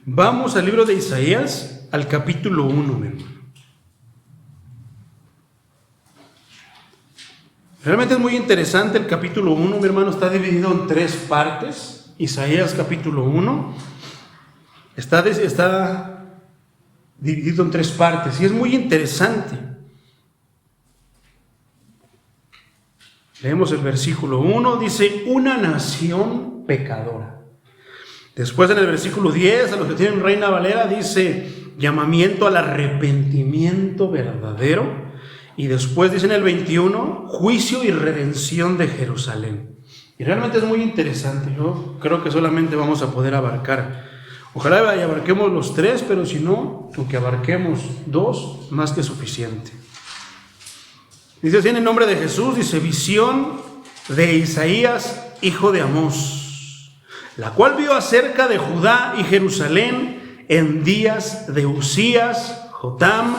Vamos al libro de Isaías, al capítulo 1, mi hermano. Realmente es muy interesante el capítulo 1, mi hermano. Está dividido en 3 partes. Isaías capítulo 1 está dividido en 3 partes y es muy interesante. Leemos el versículo 1, dice: una nación pecadora. Después en el versículo 10, a los que tienen Reina Valera, dice: llamamiento al arrepentimiento verdadero. Y después dice en el 21, juicio y redención de Jerusalén. Y realmente es muy interesante. Yo creo que solamente vamos a poder abarcar, ojalá abarquemos los 3, pero si no, aunque abarquemos 2, más que suficiente. Dice así en el nombre de Jesús, dice: visión de Isaías, hijo de Amós, la cual vio acerca de Judá y Jerusalén en días de Usías, Jotam,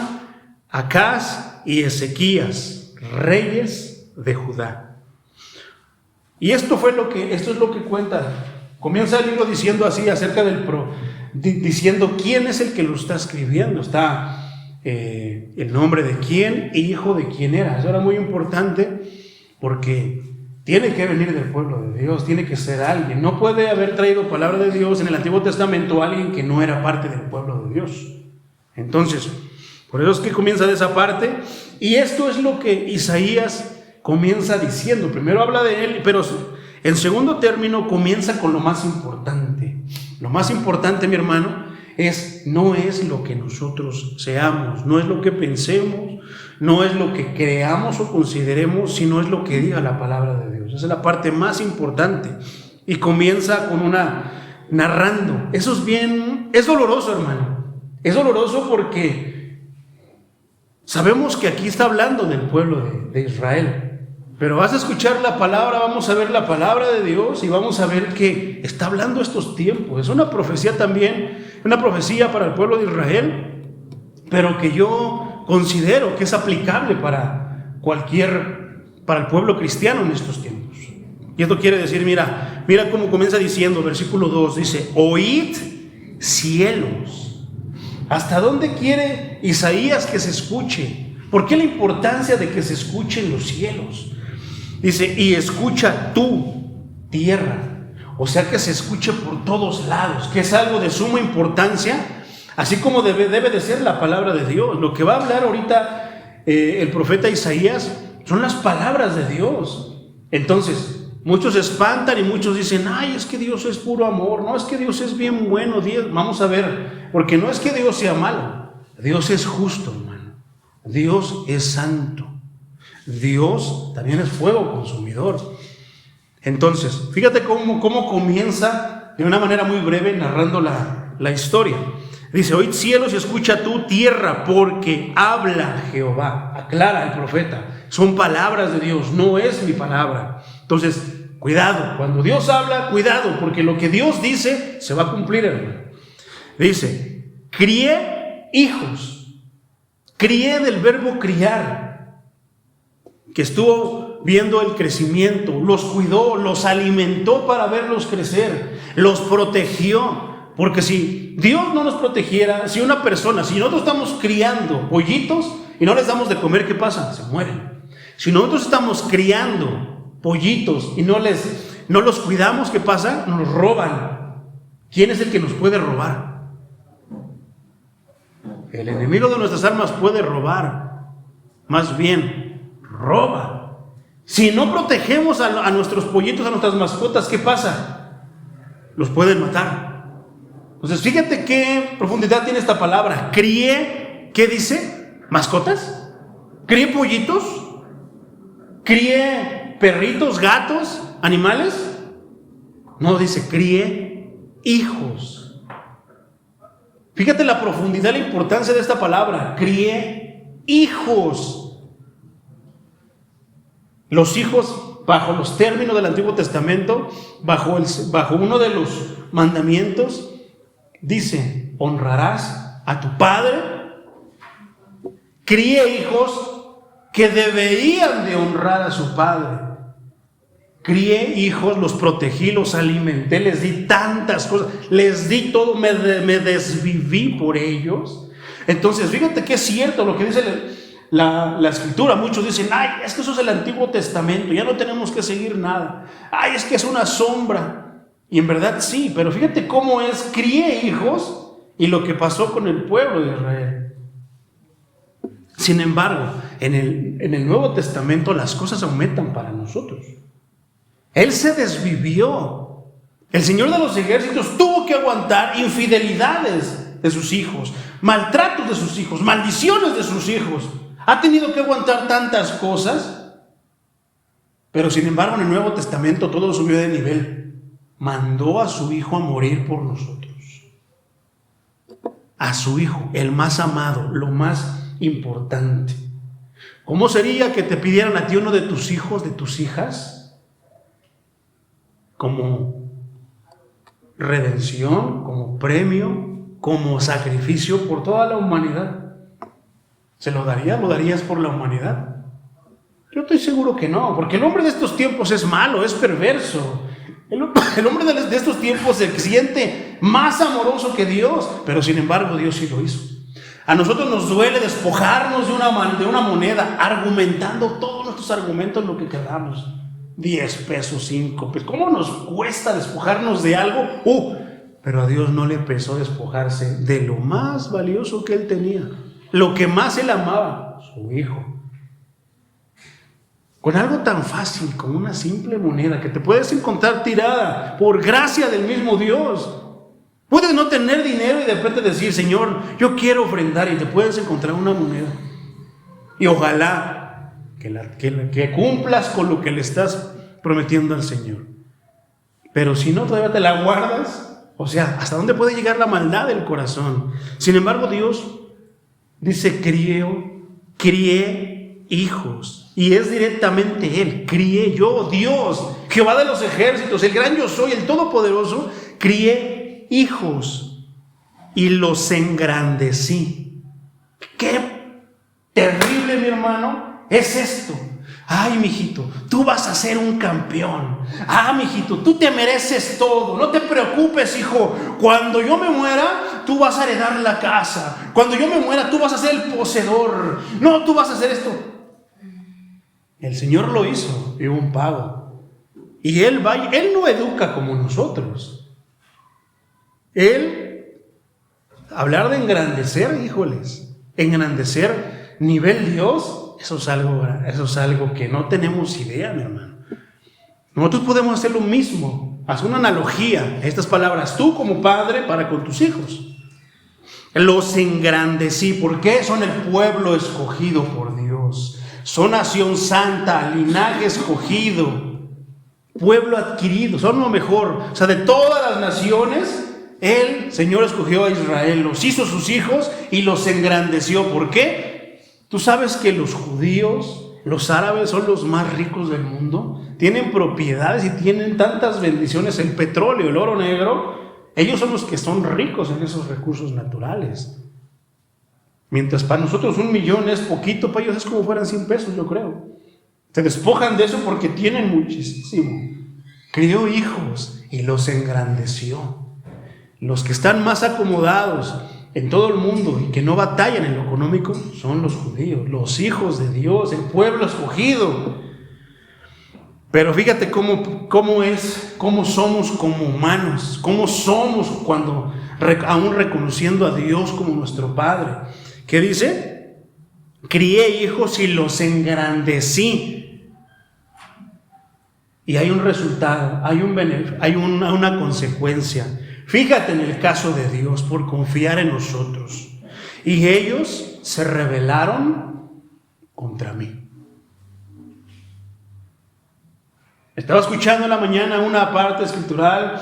Acaz y Ezequías, reyes de Judá. Y esto es lo que cuenta. Comienza el libro diciendo así acerca diciendo quién es el que lo está escribiendo. Está el nombre de quién y hijo de quién era. Eso era muy importante porque tiene que venir del pueblo de Dios, tiene que ser alguien. No puede haber traído palabra de Dios en el Antiguo Testamento alguien que no era parte del pueblo de Dios. Entonces, por eso es que comienza de esa parte, y esto es lo que Isaías comienza diciendo. Primero habla de él, pero en segundo término comienza con lo más importante. Lo más importante, mi hermano, no es lo que nosotros seamos, no es lo que pensemos, no es lo que creamos o consideremos, sino es lo que diga la palabra de Dios. Esa es la parte más importante. Y comienza con narrando. Eso es doloroso, hermano. Es doloroso porque sabemos que aquí está hablando del pueblo de Israel, pero vas a escuchar la palabra, vamos a ver la palabra de Dios y vamos a ver que está hablando estos tiempos. Es una profecía también, una profecía para el pueblo de Israel, pero que yo considero que es aplicable para el pueblo cristiano en estos tiempos. Y esto quiere decir, mira cómo comienza diciendo, versículo 2, dice: oíd cielos. ¿Hasta dónde quiere Isaías que se escuche? ¿Por qué la importancia de que se escuchen los cielos? Dice: y escucha tú, tierra. O sea, que se escuche por todos lados, que es algo de suma importancia, así como debe de ser la palabra de Dios. Lo que va a hablar ahorita el profeta Isaías son las palabras de Dios. Entonces, muchos se espantan y muchos dicen: ay, es que Dios es puro amor, no, es que Dios es bien bueno. Vamos a ver, porque no es que Dios sea malo, Dios es justo, hermano. Dios es santo. Dios también es fuego consumidor. Entonces, fíjate cómo comienza de una manera muy breve narrando la historia. Dice: oíd cielos y escucha tú, tierra, porque habla Jehová. Aclara el profeta, son palabras de Dios, no es mi palabra. Entonces, cuidado, cuando Dios habla, cuidado, porque lo que Dios dice se va a cumplir, hermano. Dice: crié hijos. Crié del verbo criar, que estuvo viendo el crecimiento, los cuidó, los alimentó para verlos crecer, los protegió. Porque si Dios no nos protegiera, si nosotros estamos criando pollitos y no les damos de comer, ¿qué pasa? Se mueren. Si nosotros estamos criando pollitos y no los cuidamos, ¿qué pasa? Nos roban. ¿Quién es el que nos puede robar? El enemigo de nuestras almas puede robar. Más bien, roba. Si no protegemos a nuestros pollitos, a nuestras mascotas, ¿qué pasa? Los pueden matar. Entonces, fíjate qué profundidad tiene esta palabra. Crié, ¿qué dice? ¿Mascotas? ¿Crié pollitos? ¿Crié perritos, gatos, animales? No, dice: crié hijos. Fíjate la profundidad, la importancia de esta palabra. Crié hijos. Los hijos, bajo los términos del Antiguo Testamento, bajo uno de los mandamientos, dice: honrarás a tu padre. Crié hijos que deberían de honrar a su padre. crié hijos, los protegí, los alimenté, les di tantas cosas, les di todo, me desviví por ellos. Entonces, fíjate que es cierto lo que dice la Escritura. Muchos dicen, ay, es que eso es el Antiguo Testamento, ya no tenemos que seguir nada. Ay, es que es una sombra. Y en verdad sí, pero fíjate cómo es, crié hijos y lo que pasó con el pueblo de Israel. Sin embargo, en el Nuevo Testamento las cosas aumentan para nosotros. Él se desvivió. El Señor de los ejércitos tuvo que aguantar infidelidades de sus hijos, maltratos de sus hijos, maldiciones de sus hijos. Ha tenido que aguantar tantas cosas, pero sin embargo en el Nuevo Testamento todo subió de nivel. Mandó a su Hijo a morir por nosotros. A su Hijo, el más amado, lo más importante. ¿Cómo sería que te pidieran a ti uno de tus hijos, de tus hijas, como redención, como premio, como sacrificio por toda la humanidad? ¿Se lo darías? ¿Lo darías por la humanidad? Yo estoy seguro que no, porque el hombre de estos tiempos es malo, es perverso. El hombre de estos tiempos se siente más amoroso que Dios, pero sin embargo Dios sí lo hizo. A nosotros nos duele despojarnos de una moneda, argumentando todos nuestros argumentos lo que queramos. 10 pesos, 5 pesos. ¿Cómo nos cuesta despojarnos de algo? Pero a Dios no le pesó despojarse de lo más valioso que Él tenía, lo que más Él amaba, su Hijo. Con algo tan fácil como una simple moneda que te puedes encontrar tirada por gracia del mismo Dios. Puedes no tener dinero y de repente decir, Señor, yo quiero ofrendar, y te puedes encontrar una moneda. Y ojalá que cumplas con lo que le estás prometiendo al Señor. Pero si no, todavía te la guardas. O sea, ¿hasta dónde puede llegar la maldad del corazón? Sin embargo, Dios dice, crié hijos. Y es directamente Él. Crié yo, Dios, Jehová de los ejércitos, el gran yo soy, el todopoderoso. Crié hijos y los engrandecí. Qué terrible, mi hermano, es esto. Ay, mijito, tú vas a ser un campeón. Mijito, tú te mereces todo. No te preocupes, hijo. Cuando yo me muera, tú vas a heredar la casa. Cuando yo me muera, tú vas a ser el poseedor. No, tú vas a hacer esto. El Señor lo hizo y hubo un pago. Y Él no educa como nosotros. Hablar de engrandecer, híjoles, engrandecer nivel Dios, eso es algo que no tenemos idea, mi hermano. Nosotros podemos hacer lo mismo, hacer una analogía, estas palabras, tú como padre para con tus hijos. Los engrandecí, porque son el pueblo escogido por Dios. Son nación santa, linaje escogido, pueblo adquirido, son lo mejor. O sea, de todas las naciones, el Señor escogió a Israel, los hizo sus hijos y los engrandeció. ¿Por qué? Tú sabes que los judíos, los árabes son los más ricos del mundo, tienen propiedades y tienen tantas bendiciones, el petróleo, el oro negro. Ellos son los que son ricos en esos recursos naturales. Mientras para nosotros 1 millón es poquito, para ellos es como fueran 100 pesos, yo creo. Se despojan de eso porque tienen muchísimo. Crió hijos y los engrandeció. Los que están más acomodados en todo el mundo y que no batallan en lo económico son los judíos, los hijos de Dios, el pueblo escogido. Pero fíjate cómo somos como humanos, cómo somos cuando aún reconociendo a Dios como nuestro Padre. ¿Qué dice? Crié hijos y los engrandecí. Y hay un resultado, hay un beneficio, hay una consecuencia. Fíjate en el caso de Dios por confiar en nosotros. Y ellos se rebelaron contra mí. Estaba escuchando en la mañana una parte escritural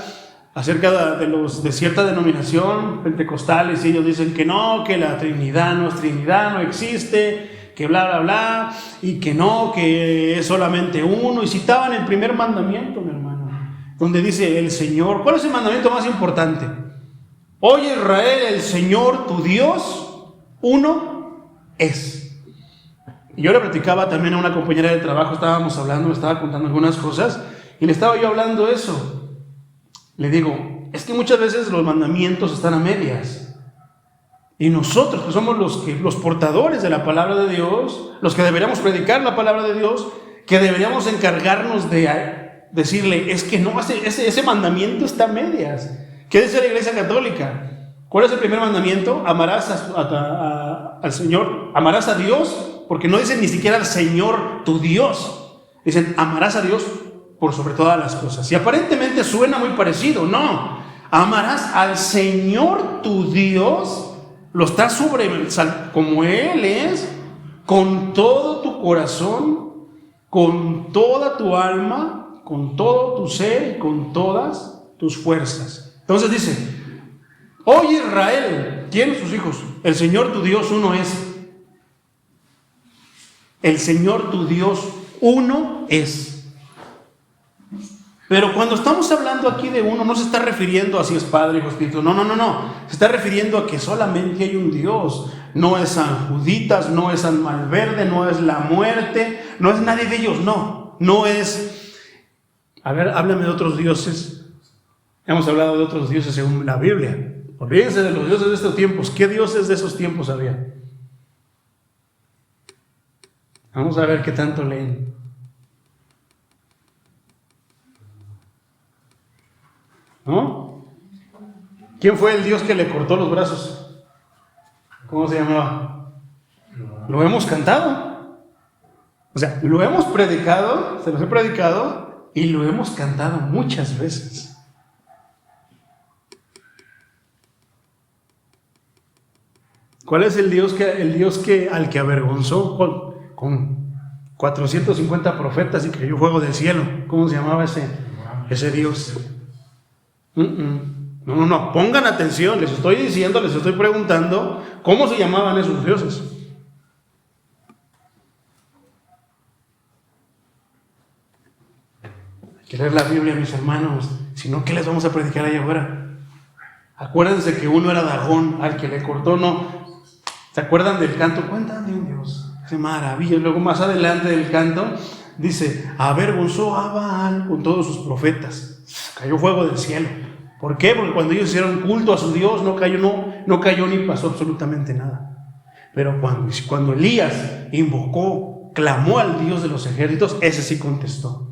acerca de cierta denominación pentecostales, y ellos dicen que no, que la Trinidad no es Trinidad, no existe, que bla, bla, bla, y que no, que es solamente uno. Y citaban el primer mandamiento, mi hermano, donde dice el Señor. ¿Cuál es el mandamiento más importante? Oye, Israel, el Señor tu Dios, uno es. Y yo le platicaba también a una compañera de trabajo, estábamos hablando, me estaba contando algunas cosas, y Y le estaba yo hablando eso. Le digo, es que muchas veces los mandamientos están a medias. Y nosotros, que somos los portadores de la palabra de Dios, los que deberíamos predicar la palabra de Dios, que deberíamos encargarnos de decirle, es que no, ese mandamiento está a medias. ¿Qué dice la Iglesia Católica? ¿Cuál es el primer mandamiento? Amarás al Señor, amarás a Dios, porque no dicen ni siquiera al Señor tu Dios. Dicen, amarás a Dios por sobre todas las cosas. Y aparentemente suena muy parecido. No, amarás al Señor tu Dios, lo estás sobre como Él es, con todo tu corazón, con toda tu alma, con todo tu ser y con todas tus fuerzas. Entonces dice, oye Israel, ¿quién sus hijos? El Señor tu Dios uno es. El Señor tu Dios uno es. Pero cuando estamos hablando aquí de uno, no se está refiriendo a si es Padre, Hijo, Espíritu. No. Se está refiriendo a que solamente hay un Dios. No es San Juditas, no es San Malverde, no es la muerte, no es nadie de ellos, no. No es... A ver, háblame de otros dioses. Hemos hablado de otros dioses según la Biblia. Olvídense de los dioses de estos tiempos. ¿Qué dioses de esos tiempos había? Vamos a ver qué tanto leen. ¿No? ¿Quién fue el Dios que le cortó los brazos? ¿Cómo se llamaba? Lo hemos cantado. O sea, lo hemos predicado, se los he predicado y lo hemos cantado muchas veces. ¿Cuál es el Dios al que avergonzó con 450 profetas y cayó fuego del cielo? ¿Cómo se llamaba ese Dios? No, pongan atención, les estoy diciendo, les estoy preguntando cómo se llamaban esos dioses. Hay que leer la Biblia, mis hermanos, si no, ¿qué les vamos a predicar allá afuera? Acuérdense que uno era Dagón, al que le cortó, no. ¿Se acuerdan del canto? Cuentan de un Dios, qué maravilla. Luego más adelante del canto dice, avergonzó a Baal con todos sus profetas, cayó fuego del cielo. ¿Por qué? Porque cuando ellos hicieron culto a su Dios no cayó ni pasó absolutamente nada. Pero cuando Elías invocó, clamó al Dios de los ejércitos, ese sí contestó.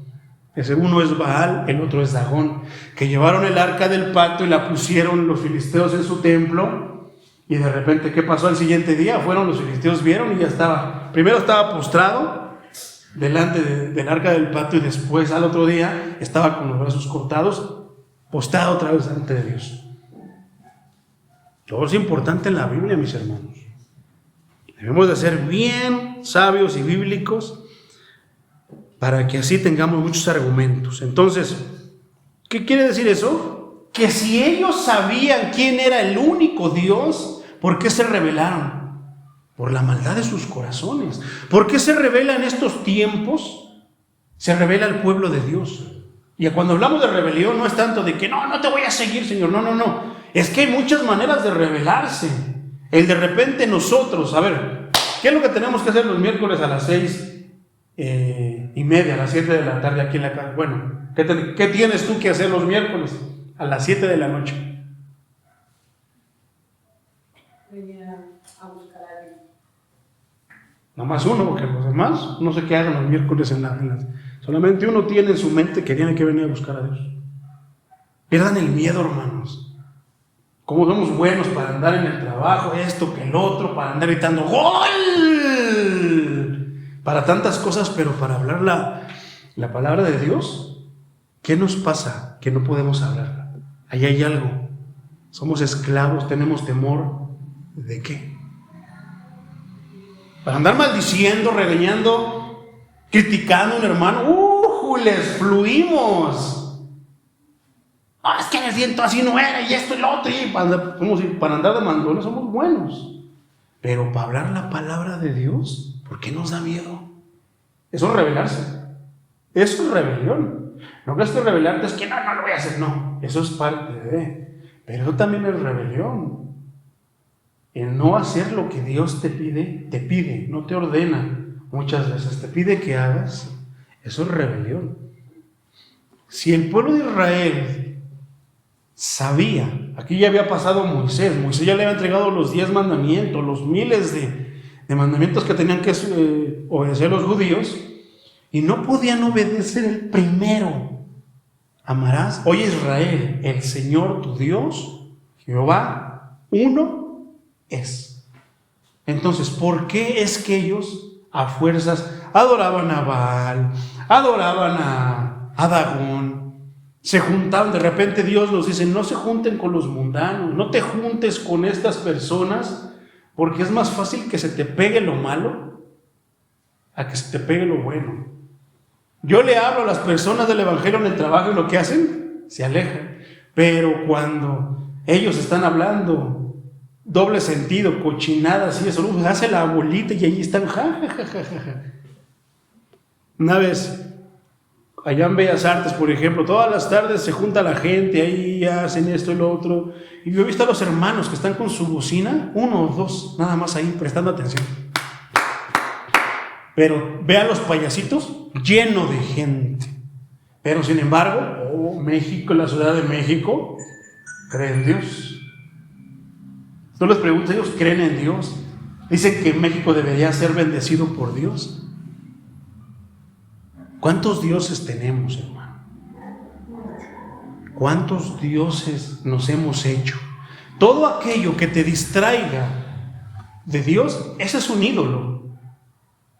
Ese uno es Baal, el otro es Dagón, que llevaron el arca del pacto y la pusieron los filisteos en su templo. Y de repente, ¿qué pasó al siguiente día? Fueron los filisteos, vieron y ya estaba. Primero estaba postrado delante del arca del pacto y después al otro día estaba con los brazos cortados, postrado otra vez delante de Dios. Todo es importante en la Biblia, mis hermanos. Debemos de ser bien sabios y bíblicos para que así tengamos muchos argumentos. Entonces, ¿qué quiere decir eso? Que si ellos sabían quién era el único Dios, ¿por qué se rebelaron? Por la maldad de sus corazones. ¿Por qué se revela en estos tiempos? Se revela el pueblo de Dios. Y cuando hablamos de rebelión no es tanto de que no te voy a seguir, Señor, no. Es que hay muchas maneras de rebelarse. El de repente nosotros, a ver, ¿qué es lo que tenemos que hacer los miércoles a las 6:30, a las 7 de la tarde aquí en la casa? Bueno, ¿qué tienes tú que hacer los miércoles a las 7 de la noche? Venir a buscar a Dios. Nomás uno, porque los demás no sé qué hagan los miércoles solamente uno tiene en su mente que tiene que venir a buscar a Dios. Pierdan el miedo, hermanos. Cómo somos buenos para andar en el trabajo, esto que el otro, para andar gritando ¡gol! Para tantas cosas, pero para hablar la palabra de Dios, ¿qué nos pasa? Que no podemos hablarla. Ahí hay algo. Somos esclavos, tenemos temor. ¿De qué? Para andar maldiciendo, regañando, criticando a un hermano, les fluimos. Es que me siento así, no era, y esto y lo otro. Y para andar de mandones somos buenos. Pero para hablar la palabra de Dios, ¿por qué nos da miedo? Eso es rebelarse. Eso es rebelión. No crees que rebelarte es que no lo voy a hacer. No, eso es parte de. Pero eso también es rebelión. El no hacer lo que Dios te pide, no te ordena. Muchas veces te pide que hagas, eso es rebelión. Si el pueblo de Israel sabía, aquí ya había pasado Moisés ya le había entregado los 10 mandamientos, los miles de mandamientos que tenían que obedecer los judíos, y no podían obedecer el primero. Amarás, oye Israel, el Señor tu Dios, Jehová, uno es. Entonces, ¿por qué es que ellos a fuerzas adoraban a Baal, adoraban a Dagón, se juntaban? De repente Dios nos dice, no se junten con los mundanos, no te juntes con estas personas, porque es más fácil que se te pegue lo malo a que se te pegue lo bueno. Yo le hablo a las personas del evangelio en el trabajo y lo que hacen, se alejan. Pero cuando ellos están hablando doble sentido, cochinadas y eso, hace la bolita y allí están, ja. Una vez, allá en Bellas Artes, por ejemplo, todas las tardes se junta la gente, ahí hacen esto y lo otro. Y yo he visto a los hermanos que están con su bocina, 1 o 2, nada más ahí, prestando atención. Pero vean los payasitos, lleno de gente. Pero sin embargo, México, la Ciudad de México, cree en Dios. Tú les preguntas, ellos creen en Dios. Dicen que México debería ser bendecido por Dios. ¿Cuántos dioses tenemos, hermano? ¿Cuántos dioses nos hemos hecho? Todo aquello que te distraiga de Dios, ese es un ídolo.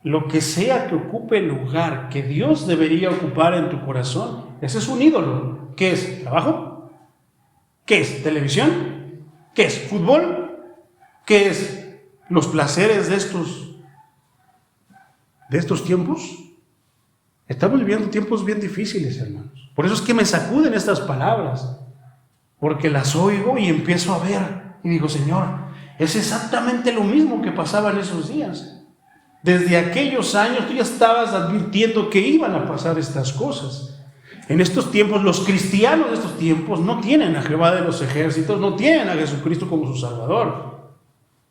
Lo que sea que ocupe el lugar que Dios debería ocupar en tu corazón, ese es un ídolo. ¿Qué es? ¿Trabajo? ¿Qué es? ¿Televisión? ¿Qué es? ¿Fútbol? ¿Qué es? ¿Los placeres de estos tiempos? Estamos viviendo tiempos bien difíciles, hermanos. Por eso es que me sacuden estas palabras, porque las oigo y empiezo a ver y digo, Señor, es exactamente lo mismo que pasaba en esos días. Desde aquellos años tú ya estabas advirtiendo que iban a pasar estas cosas. En estos tiempos, los cristianos de estos tiempos no tienen a Jehová de los ejércitos, no tienen a Jesucristo como su Salvador.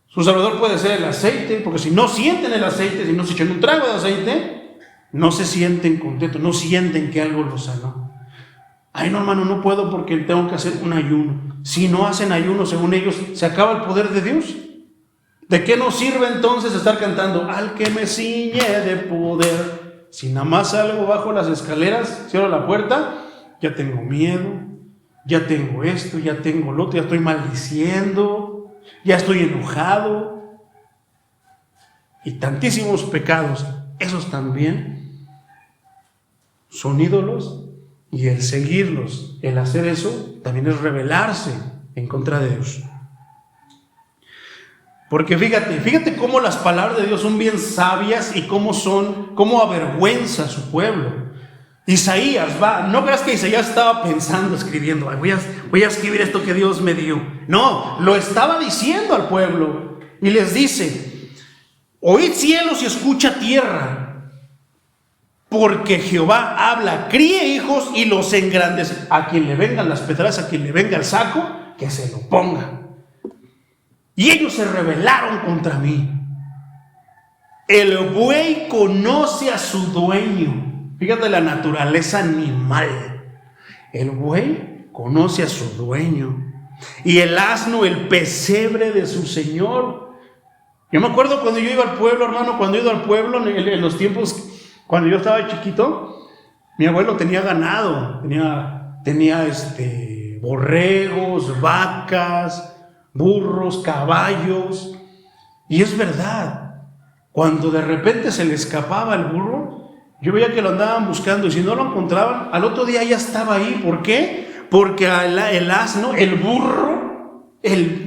Su Salvador puede ser el aceite, porque si no sienten el aceite, si no se echan un trago de aceite, no se sienten contentos, no sienten que algo los sanó. Ay, no, hermano, no puedo porque tengo que hacer un ayuno. Si no hacen ayuno, según ellos, ¿se acaba el poder de Dios? ¿De qué nos sirve entonces estar cantando al que me ciñe de poder? Si nada más salgo bajo las escaleras, cierro la puerta, ya tengo miedo, ya tengo esto, ya tengo lo otro, ya estoy maldiciendo, ya estoy enojado. Y tantísimos pecados, esos también son ídolos, y el seguirlos, el hacer eso, también es rebelarse en contra de Dios. Porque fíjate cómo las palabras de Dios son bien sabias y cómo avergüenza a su pueblo. Isaías no creas que Isaías estaba pensando, escribiendo, voy a escribir esto que Dios me dio. No, lo estaba diciendo al pueblo y les dice, oíd cielos y escucha tierra, porque Jehová habla, críe hijos y los engrandece. A quien le vengan las pedradas, a quien le venga el saco, que se lo ponga. Y ellos se rebelaron contra mí. El buey conoce a su dueño. Fíjate la naturaleza animal. El buey conoce a su dueño. Y el asno el pesebre de su señor. Yo me acuerdo cuando yo iba al pueblo, hermano, en los tiempos, cuando yo estaba chiquito, mi abuelo tenía ganado. Tenía borregos, vacas, burros, caballos. Y es verdad, cuando de repente se le escapaba el burro, yo veía que lo andaban buscando, y si no lo encontraban, al otro día ya estaba ahí. ¿Por qué? Porque el asno, el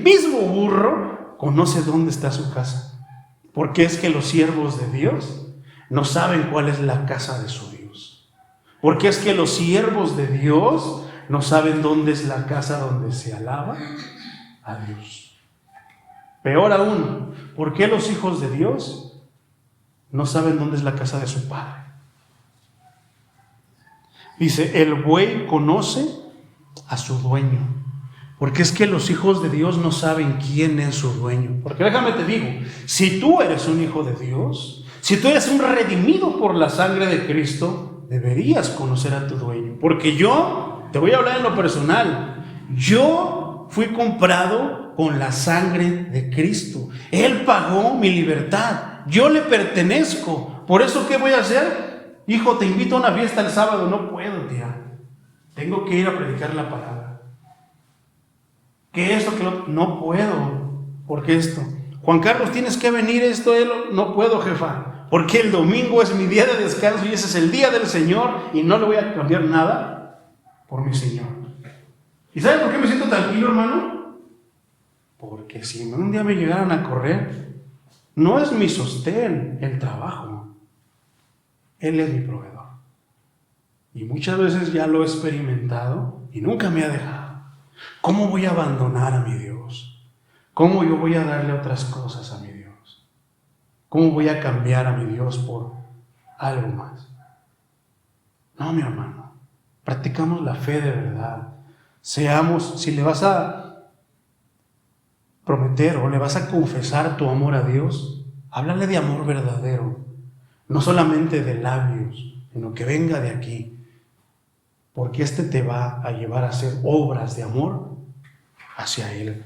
mismo burro, conoce dónde está su casa. Porque es que los siervos de Dios no saben cuál es la casa de su Dios. Porque es que los siervos de Dios no saben dónde es la casa donde se alaba a Dios. Peor aún, ¿por qué los hijos de Dios no saben dónde es la casa de su Padre? Dice, el buey conoce a su dueño. Porque es que los hijos de Dios no saben quién es su dueño. Porque déjame te digo, si tú eres un hijo de Dios, si tú eres un redimido por la sangre de Cristo, deberías conocer a tu dueño. Porque yo, te voy a hablar en lo personal, yo fui comprado con la sangre de Cristo. Él pagó mi libertad. Yo le pertenezco. Por eso, ¿qué voy a hacer? Hijo, te invito a una fiesta el sábado. No puedo, tía. Tengo que ir a predicar la palabra. ¿Qué esto? Que no puedo. ¿Por qué esto? Juan Carlos, tienes que venir esto. No puedo, jefa. Porque el domingo es mi día de descanso y ese es el día del Señor y no le voy a cambiar nada por mi Señor. ¿Y sabes por qué me siento tranquilo, hermano? Porque si un día me llegaran a correr, no es mi sostén el trabajo. Él es mi proveedor. Y muchas veces ya lo he experimentado y nunca me ha dejado. ¿Cómo voy a abandonar a mi Dios? ¿Cómo yo voy a darle otras cosas a mi Dios? ¿Cómo voy a cambiar a mi Dios por algo más? No, mi hermano. Practicamos la fe de verdad. Seamos, si le vas a prometer o le vas a confesar tu amor a Dios, háblale de amor verdadero. No solamente de labios, sino que venga de aquí. Porque este te va a llevar a hacer obras de amor hacia Él.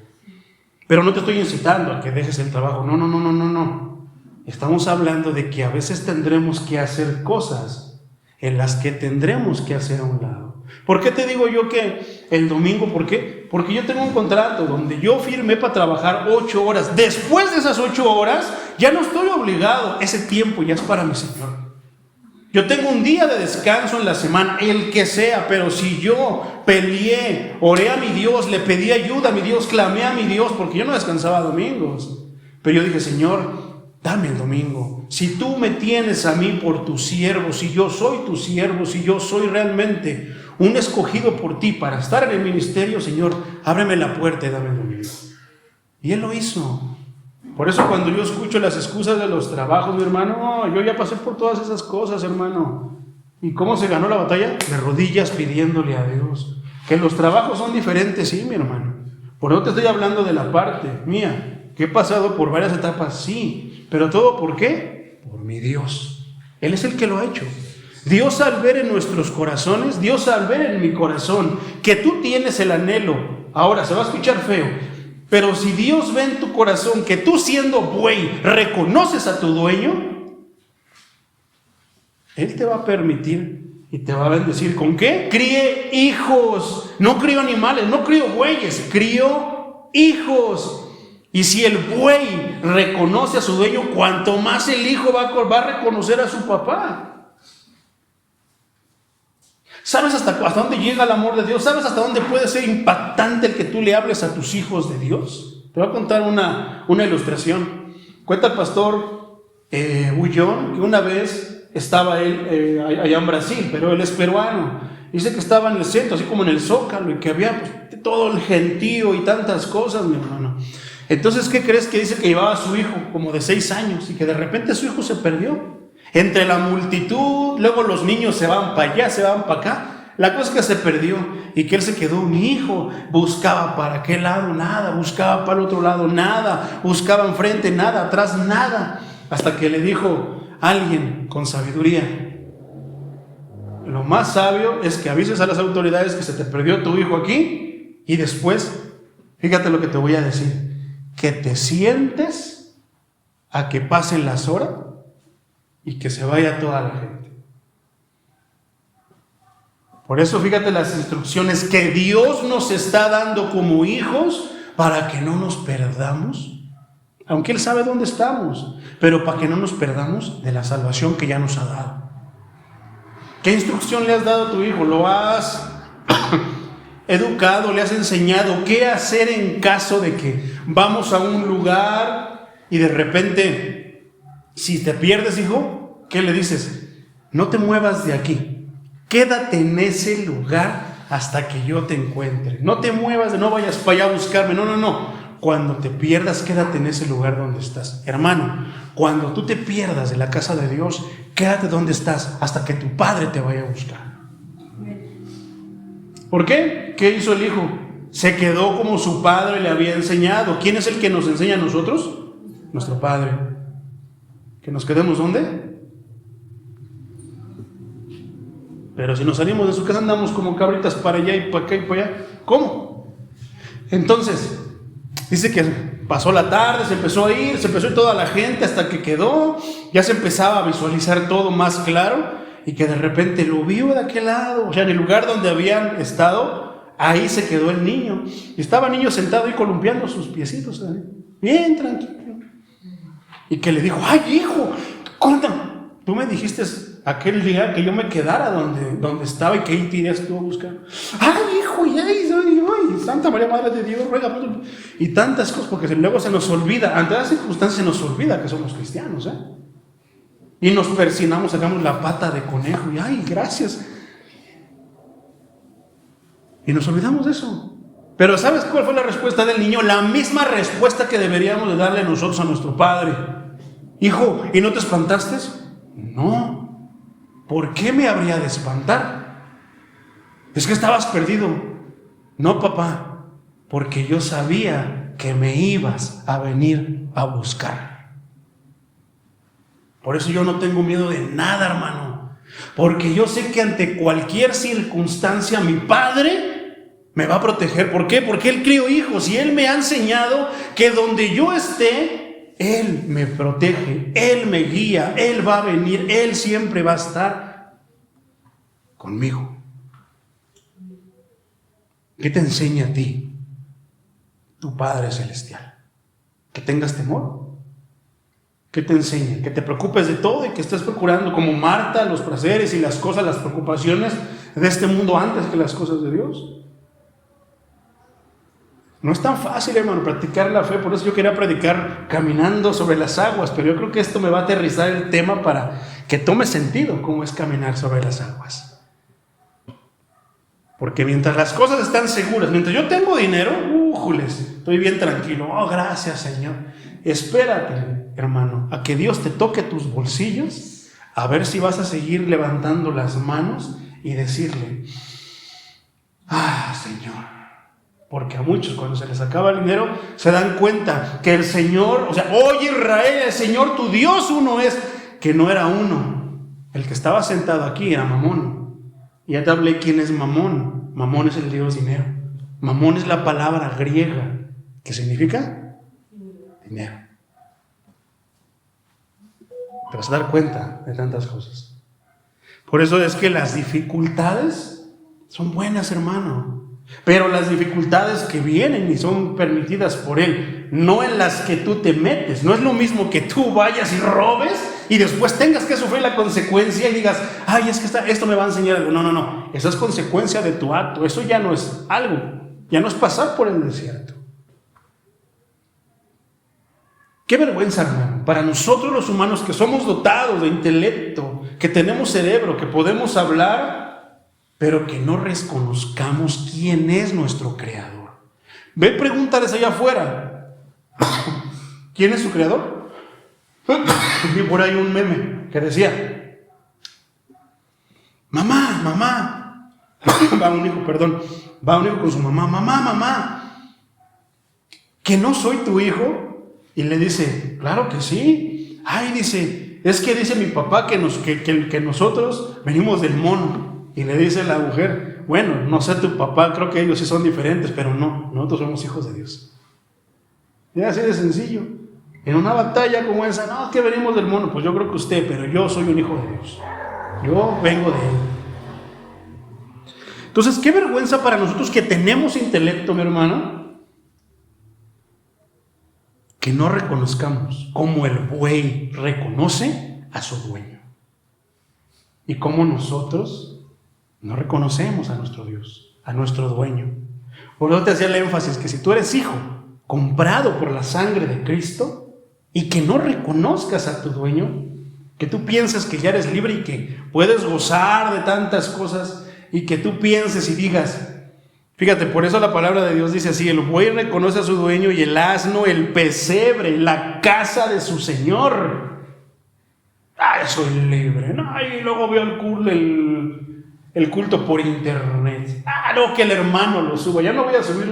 Pero no te estoy incitando a que dejes el trabajo. No. Estamos hablando de que a veces tendremos que hacer cosas en las que tendremos que hacer a un lado. ¿Por qué te digo yo que el domingo? ¿Por qué? Porque yo tengo un contrato donde yo firmé para trabajar 8 horas. Después de esas 8 horas, ya no estoy obligado. Ese tiempo ya es para mi Señor. Yo tengo un día de descanso en la semana, el que sea, pero si yo peleé, oré a mi Dios, le pedí ayuda a mi Dios, clamé a mi Dios, porque yo no descansaba domingos. Pero yo dije, Señor, dame el domingo. Si tú me tienes a mí por tu siervo, si yo soy tu siervo, si yo soy realmente un escogido por ti para estar en el ministerio, Señor, ábreme la puerta y dame el domingo. Y Él lo hizo. Por eso cuando yo escucho las excusas de los trabajos, mi hermano, yo ya pasé por todas esas cosas, hermano. ¿Y cómo se ganó la batalla? De rodillas pidiéndole a Dios. Que los trabajos son diferentes, sí, mi hermano. Por eso te estoy hablando de la parte mía, que he pasado por varias etapas, sí. Pero todo, ¿por qué? Por mi Dios. Él es el que lo ha hecho. Dios, al ver en nuestros corazones, Dios al ver en mi corazón que tú tienes el anhelo, ahora se va a escuchar feo, pero si Dios ve en tu corazón que tú, siendo buey, reconoces a tu dueño, Él te va a permitir y te va a bendecir. ¿Con qué? Críe hijos. No crío animales, no crío bueyes, crío hijos. Y si el buey reconoce a su dueño, cuanto más el hijo va a reconocer a su papá. ¿Sabes hasta dónde llega el amor de Dios? ¿Sabes hasta dónde puede ser impactante el que tú le hables a tus hijos de Dios? Te voy a contar una ilustración. Cuenta el pastor Bullón que una vez estaba él allá en Brasil, pero él es peruano. Dice que estaba en el centro, así como en el Zócalo, y que había pues, todo el gentío y tantas cosas, mi hermano. Entonces, ¿qué crees? Que dice que llevaba a su hijo como de 6 años y que de repente su hijo se perdió. Entre la multitud, luego los niños se van para allá, se van para acá. La cosa es que se perdió y que él se quedó. Mi hijo buscaba para aquel lado, nada. Buscaba para el otro lado, nada. Buscaba enfrente, nada. Atrás, nada. Hasta que le dijo alguien con sabiduría: lo más sabio es que avises a las autoridades que se te perdió tu hijo aquí. Y después, fíjate lo que te voy a decir: que te sientes a que pasen las horas y que se vaya toda la gente. Por eso fíjate las instrucciones que Dios nos está dando como hijos para que no nos perdamos, aunque Él sabe dónde estamos, pero para que no nos perdamos de la salvación que ya nos ha dado. ¿Qué instrucción le has dado a tu hijo? ¿Lo has educado? ¿Le has enseñado qué hacer en caso de que vamos a un lugar y de repente, si te pierdes, hijo? ¿Qué le dices? No te muevas de aquí. Quédate en ese lugar hasta que yo te encuentre. No te muevas, no vayas para allá a buscarme. No. Cuando te pierdas, quédate en ese lugar donde estás. Hermano, cuando tú te pierdas de la casa de Dios, quédate donde estás hasta que tu padre te vaya a buscar. ¿Por qué? ¿Qué hizo el hijo? Se quedó como su padre le había enseñado. ¿Quién es el que nos enseña a nosotros? Nuestro padre. ¿Que nos quedemos dónde? Pero si nos salimos de su casa andamos como cabritas para allá y para acá y para allá. ¿Cómo? Entonces, dice que pasó la tarde, se empezó a ir toda la gente hasta que quedó, ya se empezaba a visualizar todo más claro y que de repente lo vio de aquel lado, o sea, en el lugar donde habían estado, ahí se quedó el niño. Y estaba el niño sentado ahí columpiando sus piecitos, ¿sabes? Bien tranquilo. Y que le dijo, ay hijo, cuéntame, tú me dijiste aquel día que yo me quedara donde estaba y que ahí te irías tú a buscar. Ay hijo, ya, ay, Santa María Madre de Dios, ruega por nosotros. Y tantas cosas, porque luego se nos olvida, ante las circunstancias se nos olvida que somos cristianos, ¿eh? Y nos persinamos, sacamos la pata de conejo y ay, gracias. Y nos olvidamos de eso. Pero ¿sabes cuál fue la respuesta del niño? La misma respuesta que deberíamos de darle nosotros a nuestro padre. Hijo, ¿y no te espantaste? No. ¿Por qué me habría de espantar? Es que estabas perdido. No, papá, porque yo sabía que me ibas a venir a buscar. Por eso yo no tengo miedo de nada, hermano. Porque yo sé que ante cualquier circunstancia mi padre me va a proteger. ¿Por qué? Porque él crió hijos y él me ha enseñado que donde yo esté, él me protege, él me guía, él va a venir, él siempre va a estar conmigo. ¿Qué te enseña a ti tu Padre Celestial? ¿Que tengas temor? ¿Qué te enseña? Que te preocupes de todo y que estés procurando como Marta los placeres y las cosas, las preocupaciones de este mundo antes que las cosas de Dios. No es tan fácil, hermano, practicar la fe. Por eso yo quería predicar caminando sobre las aguas, pero yo creo que esto me va a aterrizar el tema para que tome sentido cómo es caminar sobre las aguas. Porque mientras las cosas están seguras, mientras yo tengo dinero, estoy bien tranquilo. Oh, gracias, Señor. Espérate, hermano, a que Dios te toque tus bolsillos, a ver si vas a seguir levantando las manos y decirle, Señor. Porque a muchos cuando se les acaba el dinero se dan cuenta que el Señor, o sea, oye Israel, el Señor tu Dios uno es, que no era uno. El que estaba sentado aquí era Mamón. Y ya te hablé quién es Mamón. Mamón es el Dios dinero. Mamón es la palabra griega que significa dinero. Te vas a dar cuenta de tantas cosas. Por eso es que las dificultades son buenas, hermano. Pero las dificultades que vienen y son permitidas por Él, no en las que tú te metes. No es lo mismo que tú vayas y robes y después tengas que sufrir la consecuencia y digas, ay, es que esto me va a enseñar algo. No. Eso es consecuencia de tu acto. Eso ya no es algo. Ya no es pasar por el desierto. Qué vergüenza, hermano, para nosotros los humanos que somos dotados de intelecto, que tenemos cerebro, que podemos hablar, pero que no reconozcamos quién es nuestro creador. Ve, pregúntales allá afuera, ¿quién es su creador? Vi por ahí un meme que decía, mamá, va un hijo con su mamá, ¿que no soy tu hijo? Y le dice, claro que sí. Ay, dice, es que dice mi papá que nosotros venimos del mono. Y le dice la mujer, bueno, no sé tu papá, creo que ellos sí son diferentes, pero no, nosotros somos hijos de Dios. Y así de sencillo. En una batalla como esa, no, es que venimos del mono, pues yo creo que usted, pero yo soy un hijo de Dios. Yo vengo de Él. Entonces, qué vergüenza para nosotros que tenemos intelecto, mi hermano, que no reconozcamos como el buey reconoce a su dueño. Y como nosotros no reconocemos a nuestro Dios, a nuestro dueño. Por eso te hacía el énfasis que si tú eres hijo comprado por la sangre de Cristo y que no reconozcas a tu dueño, que tú pienses que ya eres libre y que puedes gozar de tantas cosas y que tú pienses y digas, fíjate, por eso la palabra de Dios dice así, el buey reconoce a su dueño y el asno el pesebre, la casa de su señor. Soy libre, ¿no? Y luego veo el culto por internet. No, que el hermano lo suba. Ya no voy a subir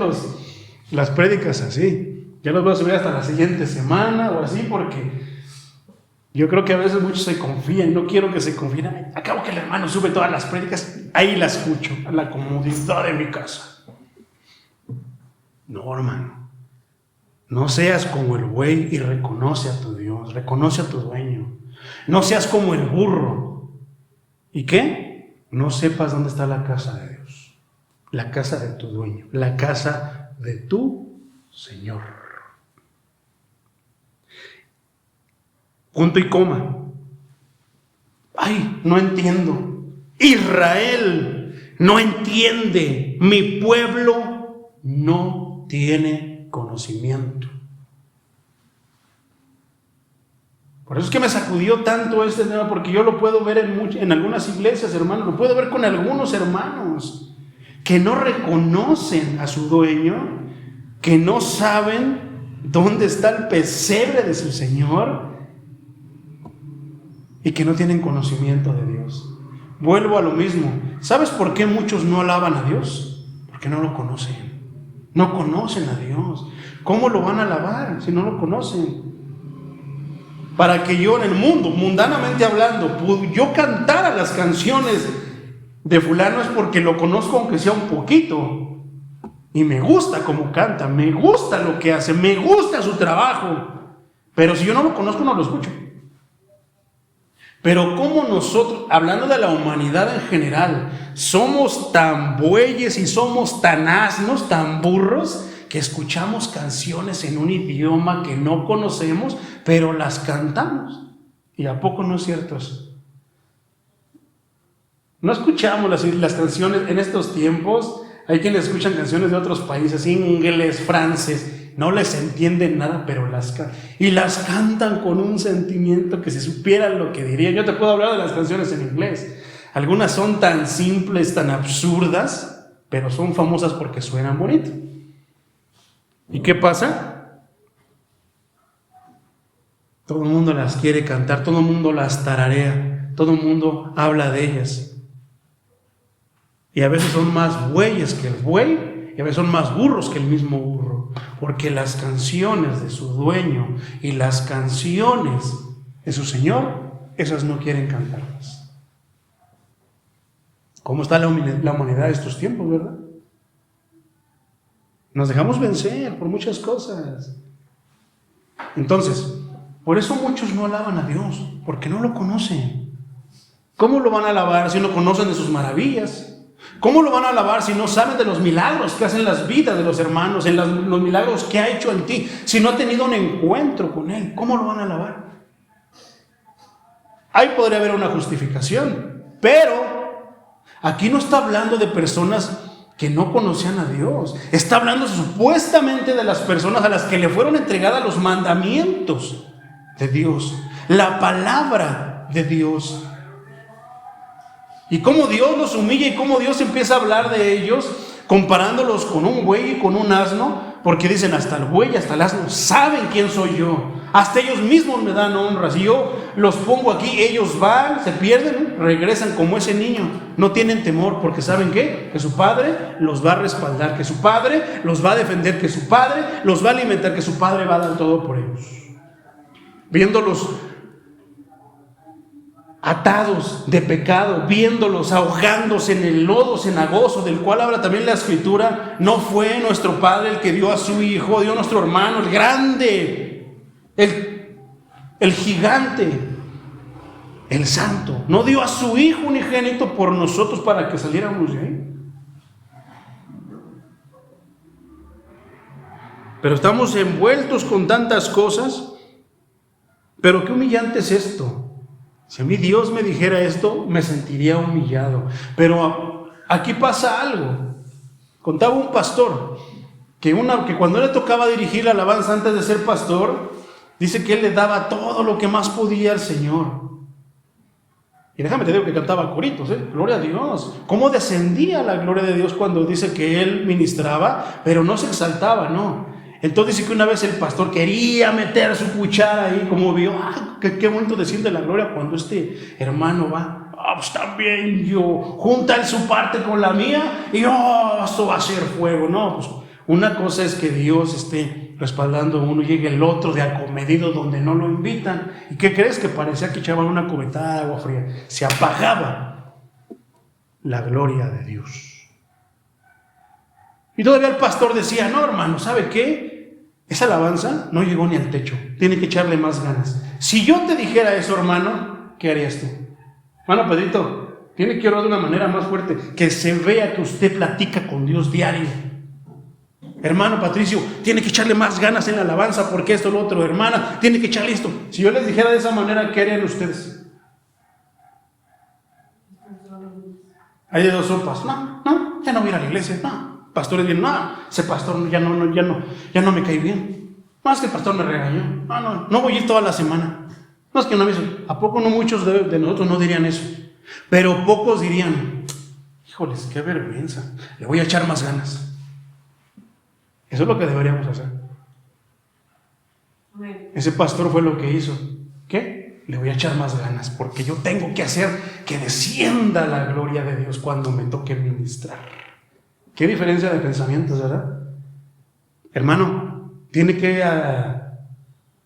las prédicas así. Ya las voy a subir hasta la siguiente semana o así, porque Yo creo que a veces muchos se confían, no quiero que se confíen. Acabo que el hermano sube todas las prédicas, ahí la escucho, a la comodidad de mi casa. No, hermano. No seas como el buey y reconoce a tu Dios, reconoce a tu dueño. No seas como el burro. ¿Y qué? No sepas dónde está la casa de Dios, la casa de tu dueño, la casa de tu Señor. Punto y coma. Ay, no entiendo. Israel no entiende. Mi pueblo no tiene conocimiento. Por eso es que me sacudió tanto este tema, porque yo lo puedo ver en algunas iglesias, hermanos, lo puedo ver con algunos hermanos que no reconocen a su dueño, que no saben dónde está el pesebre de su Señor y que no tienen conocimiento de Dios. Vuelvo a lo mismo. ¿Sabes por qué muchos no alaban a Dios? Porque no lo conocen. No conocen a Dios. ¿Cómo lo van a alabar si no lo conocen? Para que yo en el mundo, mundanamente hablando, yo cantara las canciones de fulano es porque lo conozco aunque sea un poquito. Y me gusta cómo canta, me gusta lo que hace, me gusta su trabajo. Pero si yo no lo conozco, no lo escucho. Pero como nosotros, hablando de la humanidad en general, somos tan bueyes y somos tan asnos, tan burros, que escuchamos canciones en un idioma que no conocemos, pero las cantamos. ¿Y a poco no es cierto eso? No escuchamos las canciones en estos tiempos. Hay quienes escuchan canciones de otros países, inglés, francés, no les entienden nada, pero las cantan con un sentimiento que si supieran lo que dirían. Yo te puedo hablar de las canciones en inglés. Algunas son tan simples, tan absurdas, pero son famosas porque suenan bonito. ¿Y qué pasa? Todo el mundo las quiere cantar, todo el mundo las tararea, todo el mundo habla de ellas. Y a veces son más bueyes que el buey, y a veces son más burros que el mismo burro, porque las canciones de su dueño y las canciones de su Señor, esas no quieren cantarlas. ¿Cómo está la humanidad de estos tiempos, verdad? Nos dejamos vencer por muchas cosas. Entonces, por eso muchos no alaban a Dios, porque no lo conocen. ¿Cómo lo van a alabar si no conocen de sus maravillas? ¿Cómo lo van a alabar si no saben de los milagros que hacen las vidas de los hermanos, en los milagros que ha hecho en ti? Si no ha tenido un encuentro con Él, ¿cómo lo van a alabar? Ahí podría haber una justificación, pero aquí no está hablando de personas que no conocían a Dios. Está hablando supuestamente de las personas a las que le fueron entregadas los mandamientos de Dios, la palabra de Dios. Y cómo Dios los humilla y cómo Dios empieza a hablar de ellos, comparándolos con un buey y con un asno, porque dicen, hasta el buey y hasta el asno saben quién soy yo. Hasta ellos mismos me dan honra. Si yo los pongo aquí, ellos van, se pierden, regresan como ese niño. No tienen temor porque ¿saben qué? Que su padre los va a respaldar, que su padre los va a defender, que su padre los va a alimentar, que su padre va a dar todo por ellos. Viéndolos atados de pecado, viéndolos ahogándose en el lodo cenagoso, del cual habla también la Escritura. No fue nuestro Padre el que dio a su Hijo, dio a nuestro hermano, el grande, el gigante, el santo. No dio a su Hijo unigénito por nosotros para que saliéramos de ahí. Pero estamos envueltos con tantas cosas. Pero qué humillante es esto. Si a mí Dios me dijera esto, me sentiría humillado. Pero aquí pasa algo. Contaba un pastor que cuando le tocaba dirigir la alabanza antes de ser pastor, dice que él le daba todo lo que más podía al Señor. Y déjame te digo que cantaba coritos, gloria a Dios. Cómo descendía la gloria de Dios cuando dice que él ministraba, pero no se exaltaba, no. Entonces dice que una vez el pastor quería meter su cuchara ahí, como vio, qué bonito desciende la gloria cuando este hermano va, pues también yo, junta él su parte con la mía, y esto va a ser fuego. No, pues una cosa es que Dios esté respaldando a uno, llega el otro de acomedido donde no lo invitan. ¿Y qué crees? Que parecía que echaban una cubetada de agua fría. Se apagaba la gloria de Dios. Y todavía el pastor decía, no hermano, ¿sabe qué? Esa alabanza no llegó ni al techo, tiene que echarle más ganas. Si yo te dijera eso, hermano, ¿qué harías tú? Hermano Pedrito, tiene que orar de una manera más fuerte, que se vea que usted platica con Dios diario. Hermano Patricio, tiene que echarle más ganas en la alabanza porque esto, lo otro. Hermana, tiene que echarle esto. Si yo les dijera de esa manera, ¿qué harían ustedes? Hay de dos sopas. No, ya no voy a ir a la iglesia. No, pastores bien, no, ese pastor ya no me cae bien. Más que el pastor me regañó. No voy a ir toda la semana. No es que no me hizo. ¿A poco no muchos de nosotros no dirían eso? Pero pocos dirían, híjoles, qué vergüenza, le voy a echar más ganas. Eso es lo que deberíamos hacer. Ese pastor fue lo que hizo. ¿Qué? Le voy a echar más ganas porque yo tengo que hacer que descienda la gloria de Dios cuando me toque ministrar. Qué diferencia de pensamientos, ¿verdad? Hermano, tiene que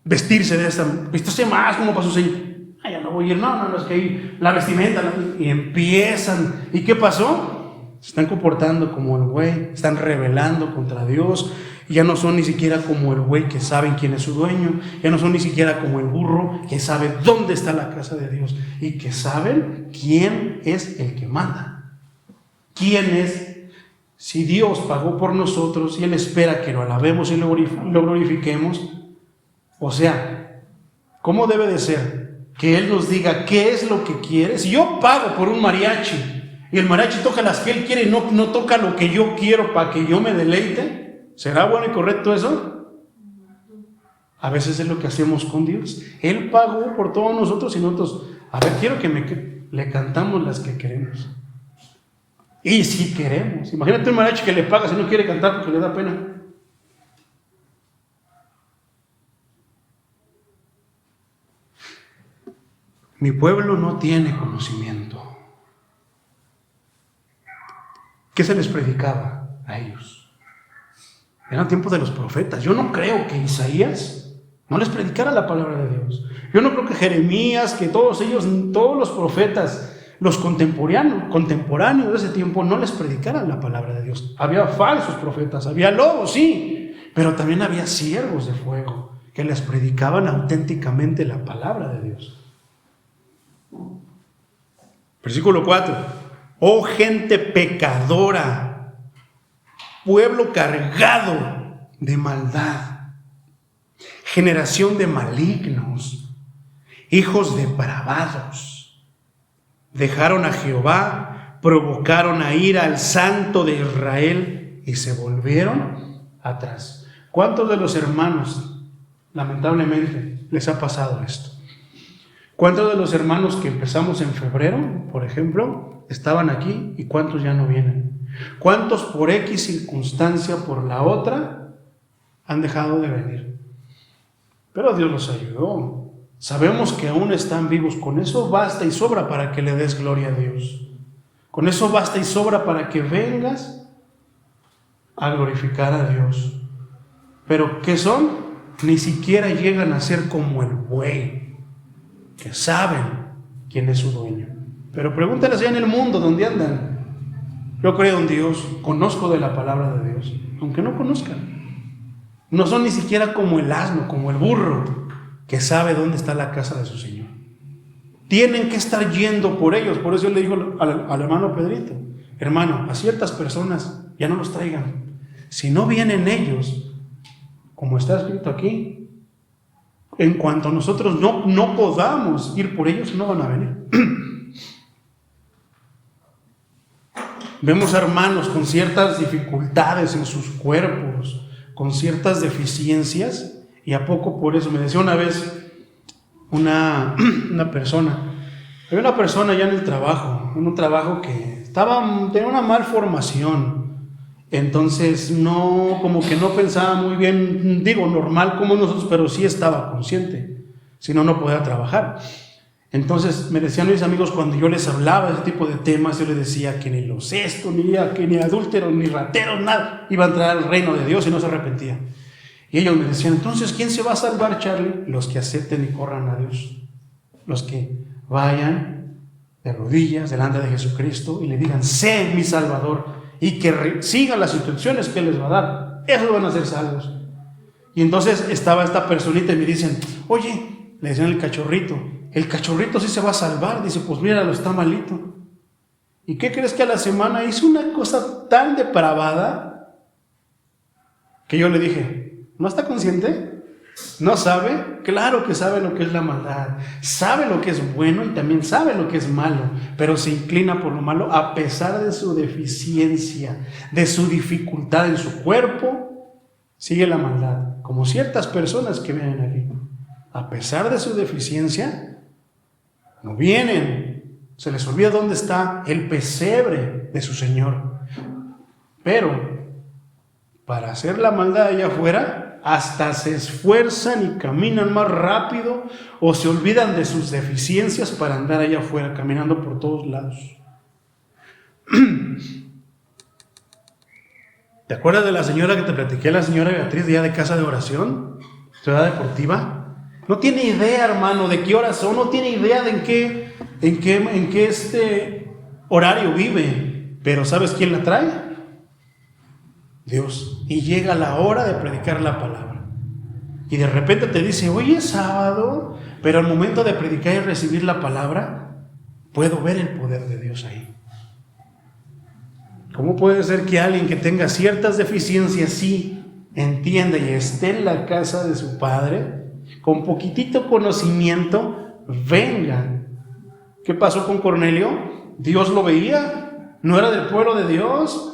vestirse de esta, vestirse más como para su Señor. Ya no voy a ir, no, es que ahí la vestimenta, y empiezan. ¿Y qué pasó? Se están comportando como el güey, están rebelando contra Dios, y ya no son ni siquiera como el güey que saben quién es su dueño, ya no son ni siquiera como el burro que sabe dónde está la casa de Dios y que saben quién es el que manda. ¿Quién es? Si Dios pagó por nosotros y Él espera que lo alabemos y lo glorifiquemos, o sea, ¿cómo debe de ser? Que Él nos diga qué es lo que quiere. Si yo pago por un mariachi y el mariachi toca las que él quiere y no toca lo que yo quiero para que yo me deleite, ¿será bueno y correcto eso? A veces es lo que hacemos con Dios. Él pagó por todos nosotros y nosotros, a ver, quiero que le cantamos las que queremos. Y si queremos, imagínate un mariachi que le paga si no quiere cantar porque le da pena. Mi pueblo no tiene conocimiento. ¿Qué se les predicaba a ellos? Eran tiempos de los profetas. Yo no creo que Isaías no les predicara la palabra de Dios. Yo no creo que Jeremías, que todos ellos, todos los profetas, los contemporáneos de ese tiempo, no les predicaran la palabra de Dios. Había falsos profetas, había lobos, sí, pero también había siervos de fuego que les predicaban auténticamente la palabra de Dios. Versículo 4. Oh gente pecadora, pueblo cargado de maldad, generación de malignos, hijos depravados, dejaron a Jehová, provocaron a ira al Santo de Israel y se volvieron atrás. ¿Cuántos de los hermanos, lamentablemente, les ha pasado esto? ¿Cuántos de los hermanos que empezamos en febrero, por ejemplo, estaban aquí y cuántos ya no vienen? ¿Cuántos por X circunstancia, por la otra, han dejado de venir? Pero Dios los ayudó. Sabemos que aún están vivos. Con eso basta y sobra para que le des gloria a Dios. Con eso basta y sobra para que vengas a glorificar a Dios. Pero ¿qué son? Ni siquiera llegan a ser como el buey, que saben quién es su dueño. Pero pregúntales allá en el mundo donde andan. Yo creo en Dios, conozco de la palabra de Dios, aunque no conozcan. No son ni siquiera como el asno, como el burro, que sabe dónde está la casa de su Señor. Tienen que estar yendo por ellos. Por eso yo le digo al hermano Pedrito, hermano, a ciertas personas ya no los traigan. Si no vienen ellos, como está escrito aquí, en cuanto nosotros no podamos ir por ellos, no van a venir. Vemos hermanos con ciertas dificultades en sus cuerpos, con ciertas deficiencias, y a poco por eso. Me decía una vez una persona, había una persona ya en el trabajo, en un trabajo que tenía una mal formación. Entonces como que no pensaba muy bien, digo, normal como nosotros, pero sí estaba consciente, si no podía trabajar. Entonces me decían mis amigos, cuando yo les hablaba de ese tipo de temas, yo les decía que ni los esto, ni adúlteros, ni rateros, nada, iba a entrar al reino de Dios y no se arrepentía. Y ellos me decían, entonces, ¿quién se va a salvar, Charlie? Los que acepten y corran a Dios. Los que vayan de rodillas delante de Jesucristo y le digan, sé mi Salvador, y que sigan las instrucciones que Él les va a dar. Esos van a ser salvos. Y entonces estaba esta personita y me dicen, oye, le decían el cachorrito sí se va a salvar. Dice, pues míralo, está malito. ¿Y qué crees que a la semana hizo una cosa tan depravada que yo le dije, ¿no está consciente? ¿No sabe? Claro que sabe lo que es la maldad, sabe lo que es bueno y también sabe lo que es malo, pero se inclina por lo malo a pesar de su deficiencia, de su dificultad en su cuerpo, sigue la maldad, como ciertas personas que vienen aquí, a pesar de su deficiencia, no vienen, se les olvida dónde está el pesebre de su Señor, pero para hacer la maldad allá afuera, hasta se esfuerzan y caminan más rápido o se olvidan de sus deficiencias para andar allá afuera, caminando por todos lados. ¿Te acuerdas de la señora que te platiqué, la señora Beatriz, día de casa de oración, ciudad deportiva? No tiene idea, hermano, de qué horas son, no tiene idea de en qué horario vive, pero ¿sabes quién la trae? Dios. Y llega la hora de predicar la palabra. Y de repente te dice, hoy es sábado, pero al momento de predicar y recibir la palabra, puedo ver el poder de Dios ahí. ¿Cómo puede ser que alguien que tenga ciertas deficiencias sí entienda y esté en la casa de su padre, con poquitito conocimiento, venga? ¿Qué pasó con Cornelio? Dios lo veía, no era del pueblo de Dios,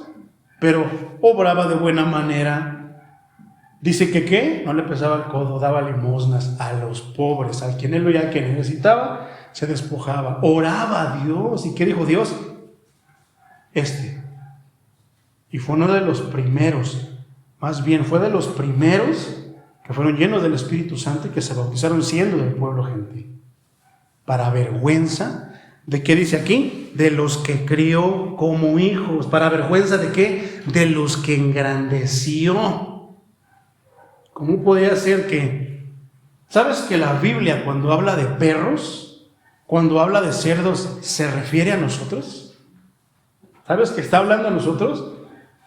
pero obraba de buena manera. Dice que ¿qué? No le pesaba el codo, daba limosnas a los pobres, al quien él veía que necesitaba, se despojaba, oraba a Dios. ¿Y qué dijo Dios? Y fue uno de los primeros, más bien fue de los primeros que fueron llenos del Espíritu Santo y que se bautizaron siendo del pueblo gentil. Para vergüenza ¿de qué dice aquí? De los que crió como hijos. ¿Para vergüenza de qué? De los que engrandeció. ¿Cómo podía ser que? ¿Sabes que la Biblia cuando habla de perros, cuando habla de cerdos, se refiere a nosotros? ¿Sabes que está hablando a nosotros?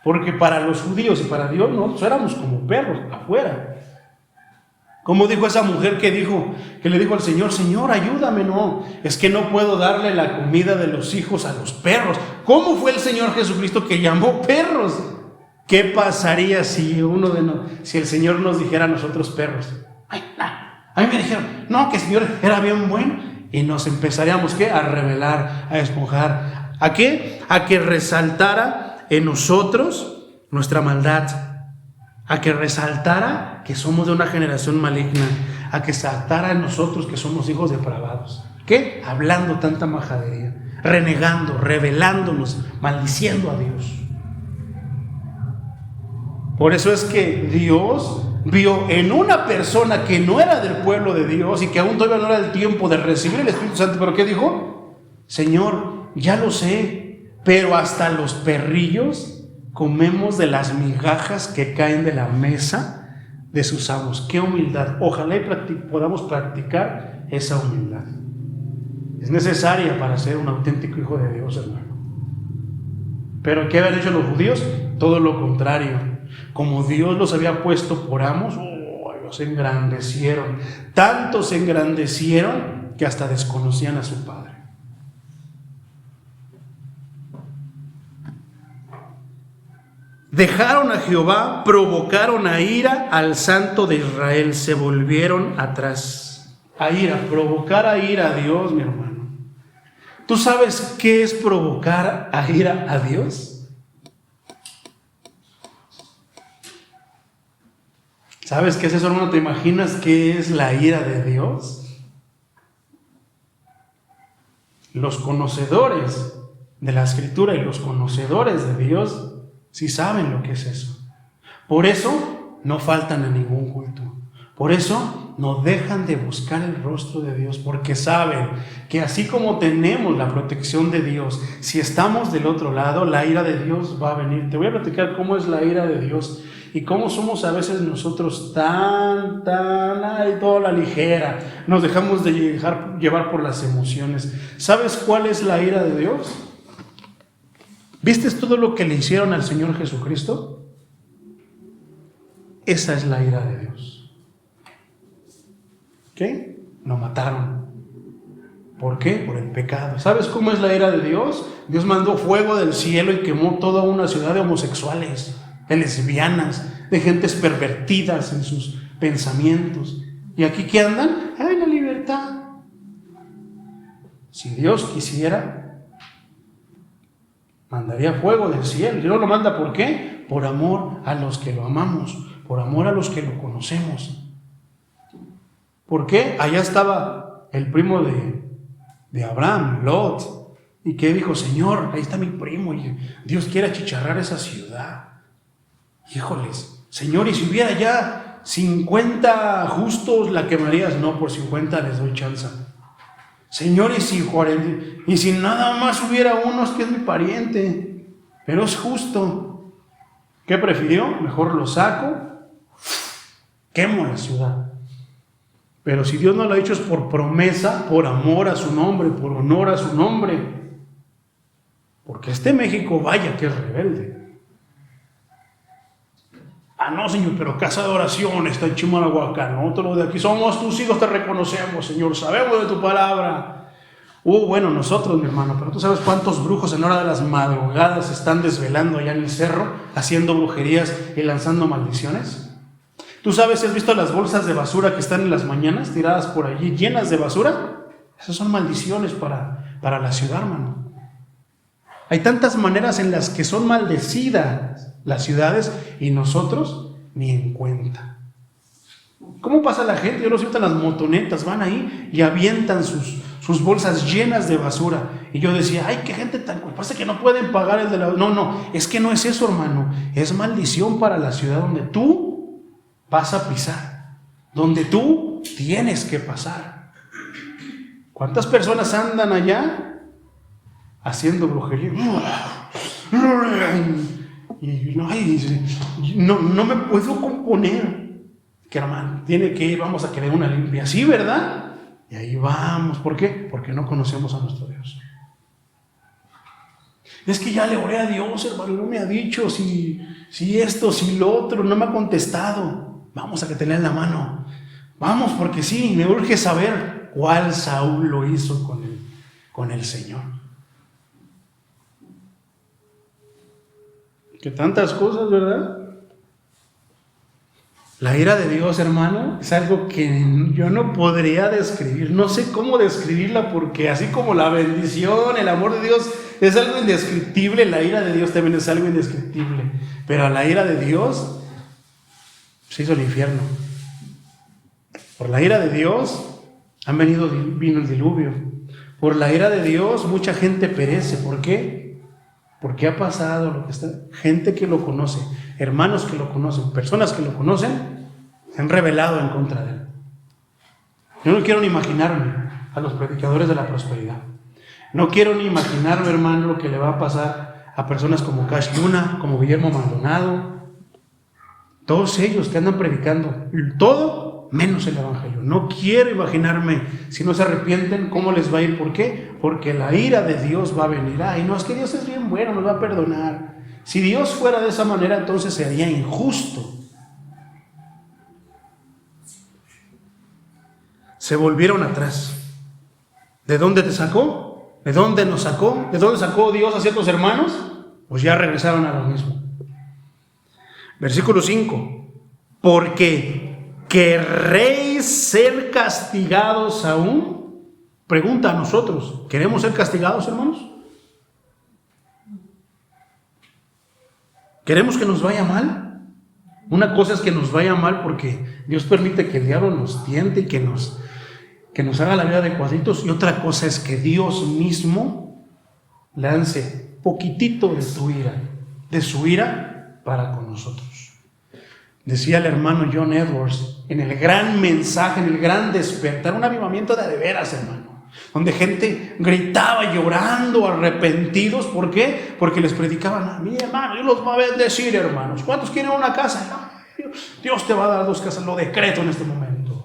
Porque para los judíos y para Dios nosotros éramos como perros afuera. ¿Cómo dijo esa mujer que le dijo al Señor, Señor, ayúdame? No, es que no puedo darle la comida de los hijos a los perros. ¿Cómo fue el Señor Jesucristo que llamó perros? ¿Qué pasaría si el Señor nos dijera a nosotros perros? A mí me dijeron, no, que el Señor era bien bueno. Y nos empezaríamos, ¿qué? A rebelar, a esponjar. ¿A qué? A que resaltara en nosotros nuestra maldad. A que resaltara que somos de una generación maligna, a que saltara en nosotros que somos hijos depravados. ¿Qué? Hablando tanta majadería, renegando, rebelándonos, maldiciendo a Dios. Por eso es que Dios vio en una persona que no era del pueblo de Dios y que aún todavía no era el tiempo de recibir el Espíritu Santo, pero ¿qué dijo? Señor, ya lo sé, pero hasta los perrillos comemos de las migajas que caen de la mesa de sus amos. ¡Qué humildad! Ojalá y podamos practicar esa humildad. Es necesaria para ser un auténtico hijo de Dios, hermano. Pero ¿qué habían hecho los judíos? Todo lo contrario. Como Dios los había puesto por amos, ellos se engrandecieron. Tanto se engrandecieron que hasta desconocían a su Padre. Dejaron a Jehová, provocaron a ira al Santo de Israel, se volvieron atrás. A ira, provocar a ira a Dios, mi hermano. ¿Tú sabes qué es provocar a ira a Dios? ¿Sabes qué es eso, hermano? ¿Te imaginas qué es la ira de Dios? Los conocedores de la Escritura y los conocedores de Dios sí saben lo que es eso. Por eso no faltan a ningún culto. Por eso no dejan de buscar el rostro de Dios, porque saben que así como tenemos la protección de Dios, si estamos del otro lado, la ira de Dios va a venir. Te voy a platicar cómo es la ira de Dios Y cómo somos a veces nosotros ay, toda la ligera, nos dejamos de llevar por las emociones. ¿Sabes cuál es la ira de Dios? ¿Viste todo lo que le hicieron al Señor Jesucristo? Esa es la ira de Dios. ¿Qué? Lo mataron. ¿Por qué? Por el pecado. ¿Sabes cómo es la ira de Dios? Dios mandó fuego del cielo y quemó toda una ciudad de homosexuales, de lesbianas, de gentes pervertidas en sus pensamientos. ¿Y aquí qué andan? ¡Ay, la libertad! Si Dios quisiera, mandaría fuego del cielo. Y no lo manda, ¿por qué? Por amor a los que lo amamos, por amor a los que lo conocemos. ¿Por qué? Allá estaba el primo de Abraham, Lot. ¿Y qué dijo? Señor, ahí está mi primo y Dios quiere achicharrar esa ciudad. Híjoles, Señor, y si hubiera ya 50 justos, ¿la quemarías? No, por 50 les doy chance. Señor, y si nada más hubiera uno, es que es mi pariente, pero es justo. ¿Qué prefirió? Mejor lo saco, quemo la ciudad. Pero si Dios no lo ha hecho es por promesa, por amor a su nombre, por honor a su nombre. Porque este México, vaya que es rebelde. Ah, no, Señor, pero casa de oración está en Chimalhuacán. Nosotros de aquí somos tus hijos, te reconocemos, Señor, sabemos de tu palabra. Bueno, nosotros, mi hermano, pero tú sabes cuántos brujos en hora de las madrugadas están desvelando allá en el cerro, haciendo brujerías y lanzando maldiciones. ¿Tú sabes si has visto las bolsas de basura que están en las mañanas tiradas por allí, llenas de basura? Esas son maldiciones para la ciudad, hermano. Hay tantas maneras en las que son maldecidas las ciudades y nosotros ni en cuenta. ¿Cómo pasa la gente? Yo los siento en las motonetas, van ahí y avientan sus bolsas llenas de basura. Y yo decía, ay, qué gente tan... Pasa que no pueden pagar el de la... No, es que no es eso, hermano. Es maldición para la ciudad donde tú vas a pisar, donde tú tienes que pasar. ¿Cuántas personas andan allá haciendo brujería? Y no me puedo componer. Que hermano, tiene que ir, vamos a querer una limpia, ¿sí, verdad? Y ahí vamos. ¿Por qué? Porque no conocemos a nuestro Dios. Es que ya le oré a Dios, hermano, no me ha dicho si esto, si lo otro, no me ha contestado. Vamos a que te lean la mano. Vamos, porque sí, me urge saber cuál Saúl lo hizo con el Señor. Que tantas cosas, ¿verdad? La ira de Dios, hermano, es algo que yo no podría describir. No sé cómo describirla porque así como la bendición, el amor de Dios es algo indescriptible, la ira de Dios también es algo indescriptible. Pero a la ira de Dios se hizo el infierno. Por la ira de Dios vino el diluvio. Por la ira de Dios mucha gente perece. ¿Por qué? Porque ha pasado lo que está. Gente que lo conoce, hermanos que lo conocen, personas que lo conocen, se han rebelado en contra de él. Yo no quiero ni imaginarme a los predicadores de la prosperidad. No quiero ni imaginarme, hermano, lo que le va a pasar a personas como Cash Luna, como Guillermo Maldonado. Todos ellos que andan predicando todo menos el evangelio. No quiero imaginarme, si no se arrepienten, cómo les va a ir. ¿Por qué? Porque la ira de Dios va a venir. Ay, no, es que Dios es bien bueno, nos va a perdonar. Si Dios fuera de esa manera, entonces sería injusto. Se volvieron atrás. ¿De dónde te sacó? ¿De dónde nos sacó? ¿De dónde sacó Dios a ciertos hermanos? Pues ya regresaron a lo mismo. Versículo 5. Porque ¿querréis ser castigados aún? Pregunta a nosotros. ¿Queremos ser castigados, hermanos? ¿Queremos que nos vaya mal? Una cosa es que nos vaya mal porque Dios permite que el diablo nos tiente y que nos haga la vida de cuadritos. Y otra cosa es que Dios mismo lance poquitito de su ira para con nosotros. Decía el hermano John Edwards en el gran mensaje, en el gran despertar, un avivamiento de veras, hermano, donde gente gritaba llorando, arrepentidos. ¿Por qué? Porque les predicaban: mi hermano, Dios los va a bendecir, hermanos. ¿Cuántos quieren una casa? Dios te va a dar 2 casas, lo decreto en este momento.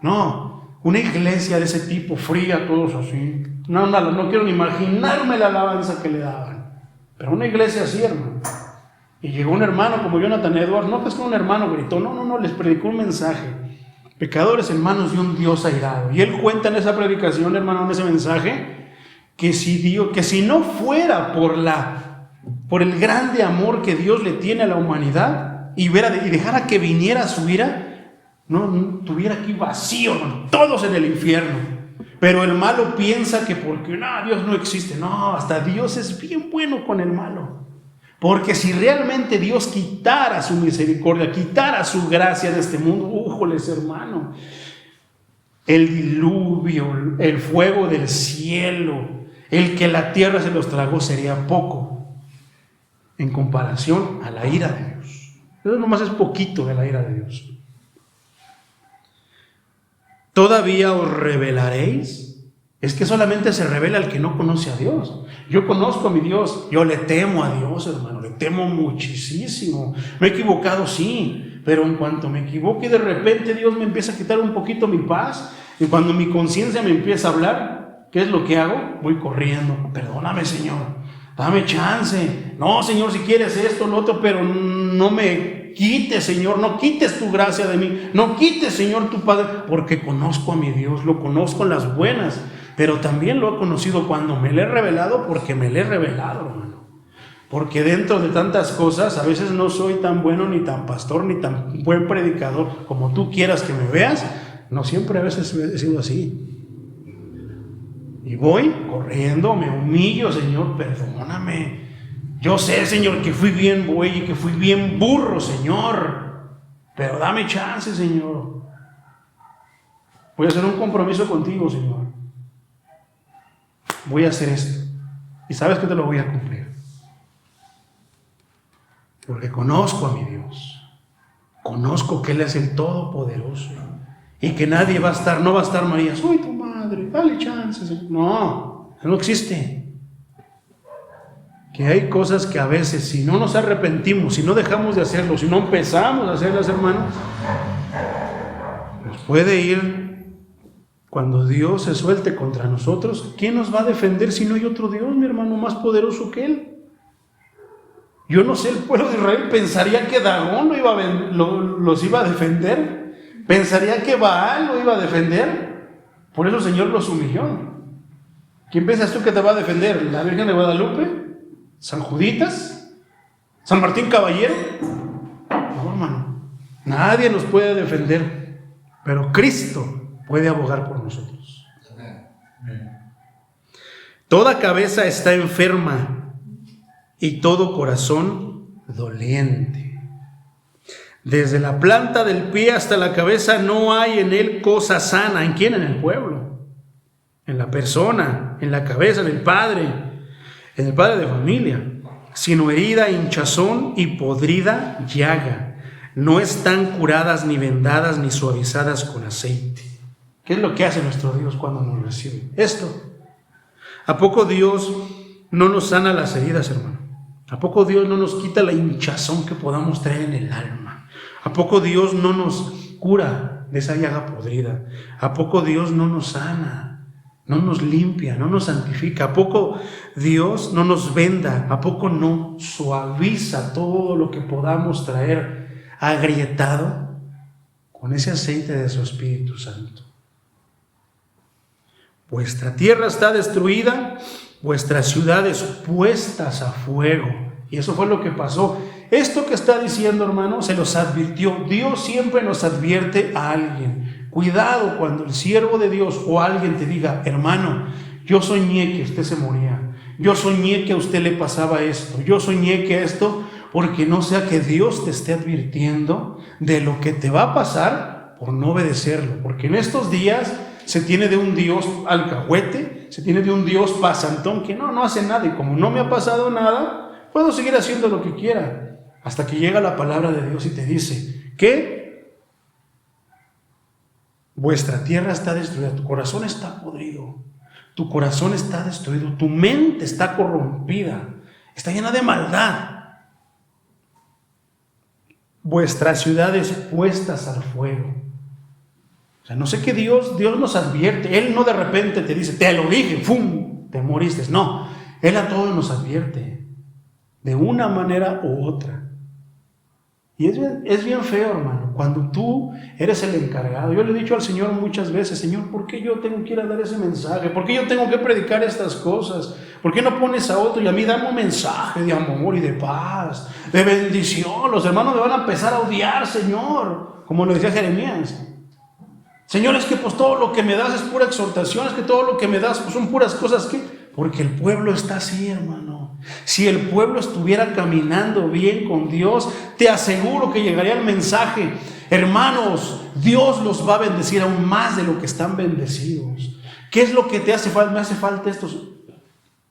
No, una iglesia de ese tipo, fría, todos así. No quiero ni imaginarme la alabanza que le daban. Pero una iglesia así, hermano. Y llegó un hermano como Jonathan Edwards, no es que un hermano gritó, no, les predicó un mensaje. Pecadores en manos de un Dios airado. Y él cuenta en esa predicación, hermano, en ese mensaje, que si no fuera por el grande amor que Dios le tiene a la humanidad y dejara que viniera su ira, no tuviera aquí vacío, hermano, todos en el infierno. Pero el malo piensa que porque Dios no existe. No, hasta Dios es bien bueno con el malo. Porque si realmente Dios quitara su misericordia, quitara su gracia de este mundo, ¡újoles, hermano! El diluvio, el fuego del cielo, el que la tierra se los tragó sería poco en comparación a la ira de Dios. Eso nomás es poquito de la ira de Dios. ¿Todavía os rebelaréis? Es que solamente se revela el que no conoce a Dios. Yo conozco a mi Dios, yo le temo a Dios, hermano, le temo muchísimo. Me he equivocado, sí, pero en cuanto me equivoque, de repente Dios me empieza a quitar un poquito mi paz, y cuando mi conciencia me empieza a hablar, ¿qué es lo que hago? Voy corriendo. Perdóname, Señor, dame chance. No, Señor, si quieres esto, lo otro, pero no me quites, Señor, no quites tu gracia de mí, no quites, Señor, tu Padre, porque conozco a mi Dios, lo conozco en las buenas, pero también lo he conocido cuando me le he revelado, porque me le he revelado, hermano. Porque dentro de tantas cosas, a veces no soy tan bueno, ni tan pastor, ni tan buen predicador como tú quieras que me veas. No siempre, a veces he sido así. Y voy corriendo, me humillo, Señor, perdóname. Yo sé, Señor, que fui bien buey y que fui bien burro, Señor. Pero dame chance, Señor. Voy a hacer un compromiso contigo, Señor. Voy a hacer esto. Y sabes que te lo voy a cumplir. Porque conozco a mi Dios. Conozco que Él es el Todopoderoso. Y que nadie va a estar, no va a estar María, soy tu madre, dale chance, Señor. No, no existe. Que hay cosas que a veces, si no nos arrepentimos, si no dejamos de hacerlo, si no empezamos a hacerlas, hermanos, nos puede ir. Cuando Dios se suelte contra nosotros, ¿quién nos va a defender si no hay otro Dios, mi hermano, más poderoso que Él? Yo no sé, el pueblo de Israel pensaría que Dagón los iba a defender, pensaría que Baal lo iba a defender, por eso el Señor los humilló. ¿Quién piensas tú que te va a defender? ¿La Virgen de Guadalupe? ¿San Juditas? ¿San Martín Caballero? No, hermano, nadie nos puede defender, pero Cristo puede abogar por nosotros. Toda cabeza está enferma y todo corazón doliente. Desde la planta del pie hasta la cabeza no hay en él cosa sana. ¿En quién? En el pueblo, en la persona, en la cabeza, en el padre de familia, sino herida, hinchazón y podrida llaga. No están curadas ni vendadas ni suavizadas con aceite. ¿Qué es lo que hace nuestro Dios cuando nos recibe? Esto. ¿A poco Dios no nos sana las heridas, hermano? ¿A poco Dios no nos quita la hinchazón que podamos traer en el alma? ¿A poco Dios no nos cura de esa llaga podrida? ¿A poco Dios no nos sana, no nos limpia, no nos santifica? ¿A poco Dios no nos venda? ¿A poco no suaviza todo lo que podamos traer agrietado con ese aceite de su Espíritu Santo? Vuestra tierra está destruida, vuestras ciudades puestas a fuego. Y eso fue lo que pasó. Esto que está diciendo, hermano, se los advirtió. Dios siempre nos advierte a alguien. Cuidado cuando el siervo de Dios o alguien te diga, hermano, yo soñé que usted se moría. Yo soñé que a usted le pasaba esto. Yo soñé que esto, porque no sea que Dios te esté advirtiendo de lo que te va a pasar por no obedecerlo. Porque en estos días se tiene de un Dios alcahuete, se tiene de un Dios pasantón que no hace nada, y como no me ha pasado nada, puedo seguir haciendo lo que quiera, hasta que llega la palabra de Dios y te dice que vuestra tierra está destruida, tu corazón está podrido, tu corazón está destruido, tu mente está corrompida, está llena de maldad. vuestras ciudades puestas al fuego. O sea, no sé qué Dios nos advierte. Él no de repente te dice, te lo dije, ¡fum!, te moriste. No, Él a todos nos advierte, de una manera u otra. Y es bien feo, hermano, cuando tú eres el encargado. Yo le he dicho al Señor muchas veces, Señor, ¿por qué yo tengo que ir a dar ese mensaje? ¿Por qué yo tengo que predicar estas cosas? ¿Por qué no pones a otro y a mí dame un mensaje de amor y de paz, de bendición? Los hermanos me van a empezar a odiar, Señor, como lo decía Jeremías. Señor, es que pues todo lo que me das es pura exhortación, es que todo lo que me das pues, son puras cosas que... Porque el pueblo está así, hermano. Si el pueblo estuviera caminando bien con Dios, te aseguro que llegaría el mensaje: hermanos, Dios los va a bendecir aún más de lo que están bendecidos. ¿Qué es lo que te hace falta? Me hace falta esto.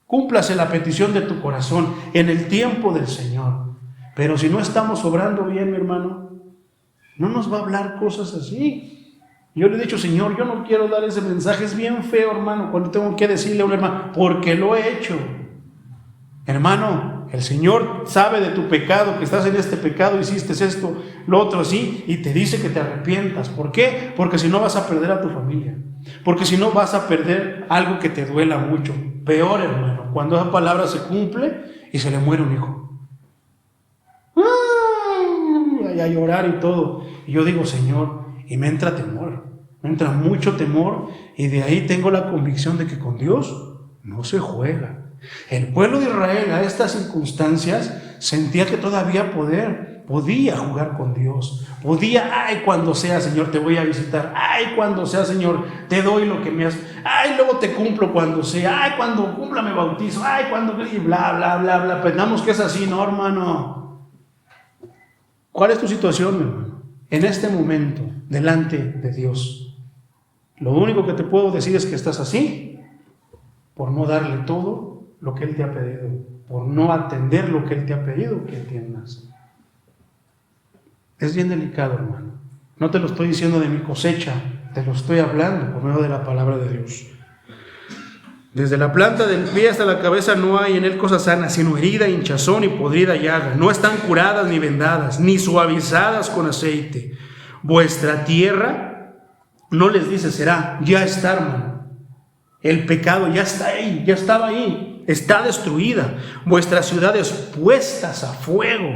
Cúmplase la petición de tu corazón en el tiempo del Señor. Pero si no estamos obrando bien, mi hermano, no nos va a hablar cosas así. Yo le he dicho, Señor, yo no quiero dar ese mensaje. Es bien feo, hermano, cuando tengo que decirle a un hermano, porque lo he hecho. Hermano, el Señor sabe de tu pecado, que estás en este pecado, hiciste esto, lo otro así, y te dice que te arrepientas. ¿Por qué? Porque si no vas a perder a tu familia. Porque si no vas a perder algo que te duela mucho. Peor, hermano, cuando esa palabra se cumple y se le muere un hijo. Y a llorar y todo. Y yo digo, Señor, y me entra temor, me entra mucho temor, y de ahí tengo la convicción de que con Dios no se juega. El pueblo de Israel a estas circunstancias sentía que todavía podía jugar con Dios, podía, ay, cuando sea, Señor, te voy a visitar, ay, cuando sea, Señor, te doy lo que me has, ay, luego te cumplo cuando sea, ay, cuando cumpla me bautizo, ay, cuando, y bla, bla, bla, bla. Pensamos que es así, no, hermano. ¿Cuál es tu situación, mi hermano? En este momento, delante de Dios, lo único que te puedo decir es que estás así por no darle todo lo que Él te ha pedido, por no atender lo que Él te ha pedido que atiendas. Es bien delicado, hermano. No te lo estoy diciendo de mi cosecha, te lo estoy hablando por medio de la palabra de Dios. Desde la planta del pie hasta la cabeza no hay en él cosa sana, sino herida, hinchazón y podrida llaga. No están curadas ni vendadas, ni suavizadas con aceite. Vuestra tierra, no les dice será, ya está, hermano. El pecado ya está ahí, ya estaba ahí, está destruida. Vuestras ciudades puestas a fuego.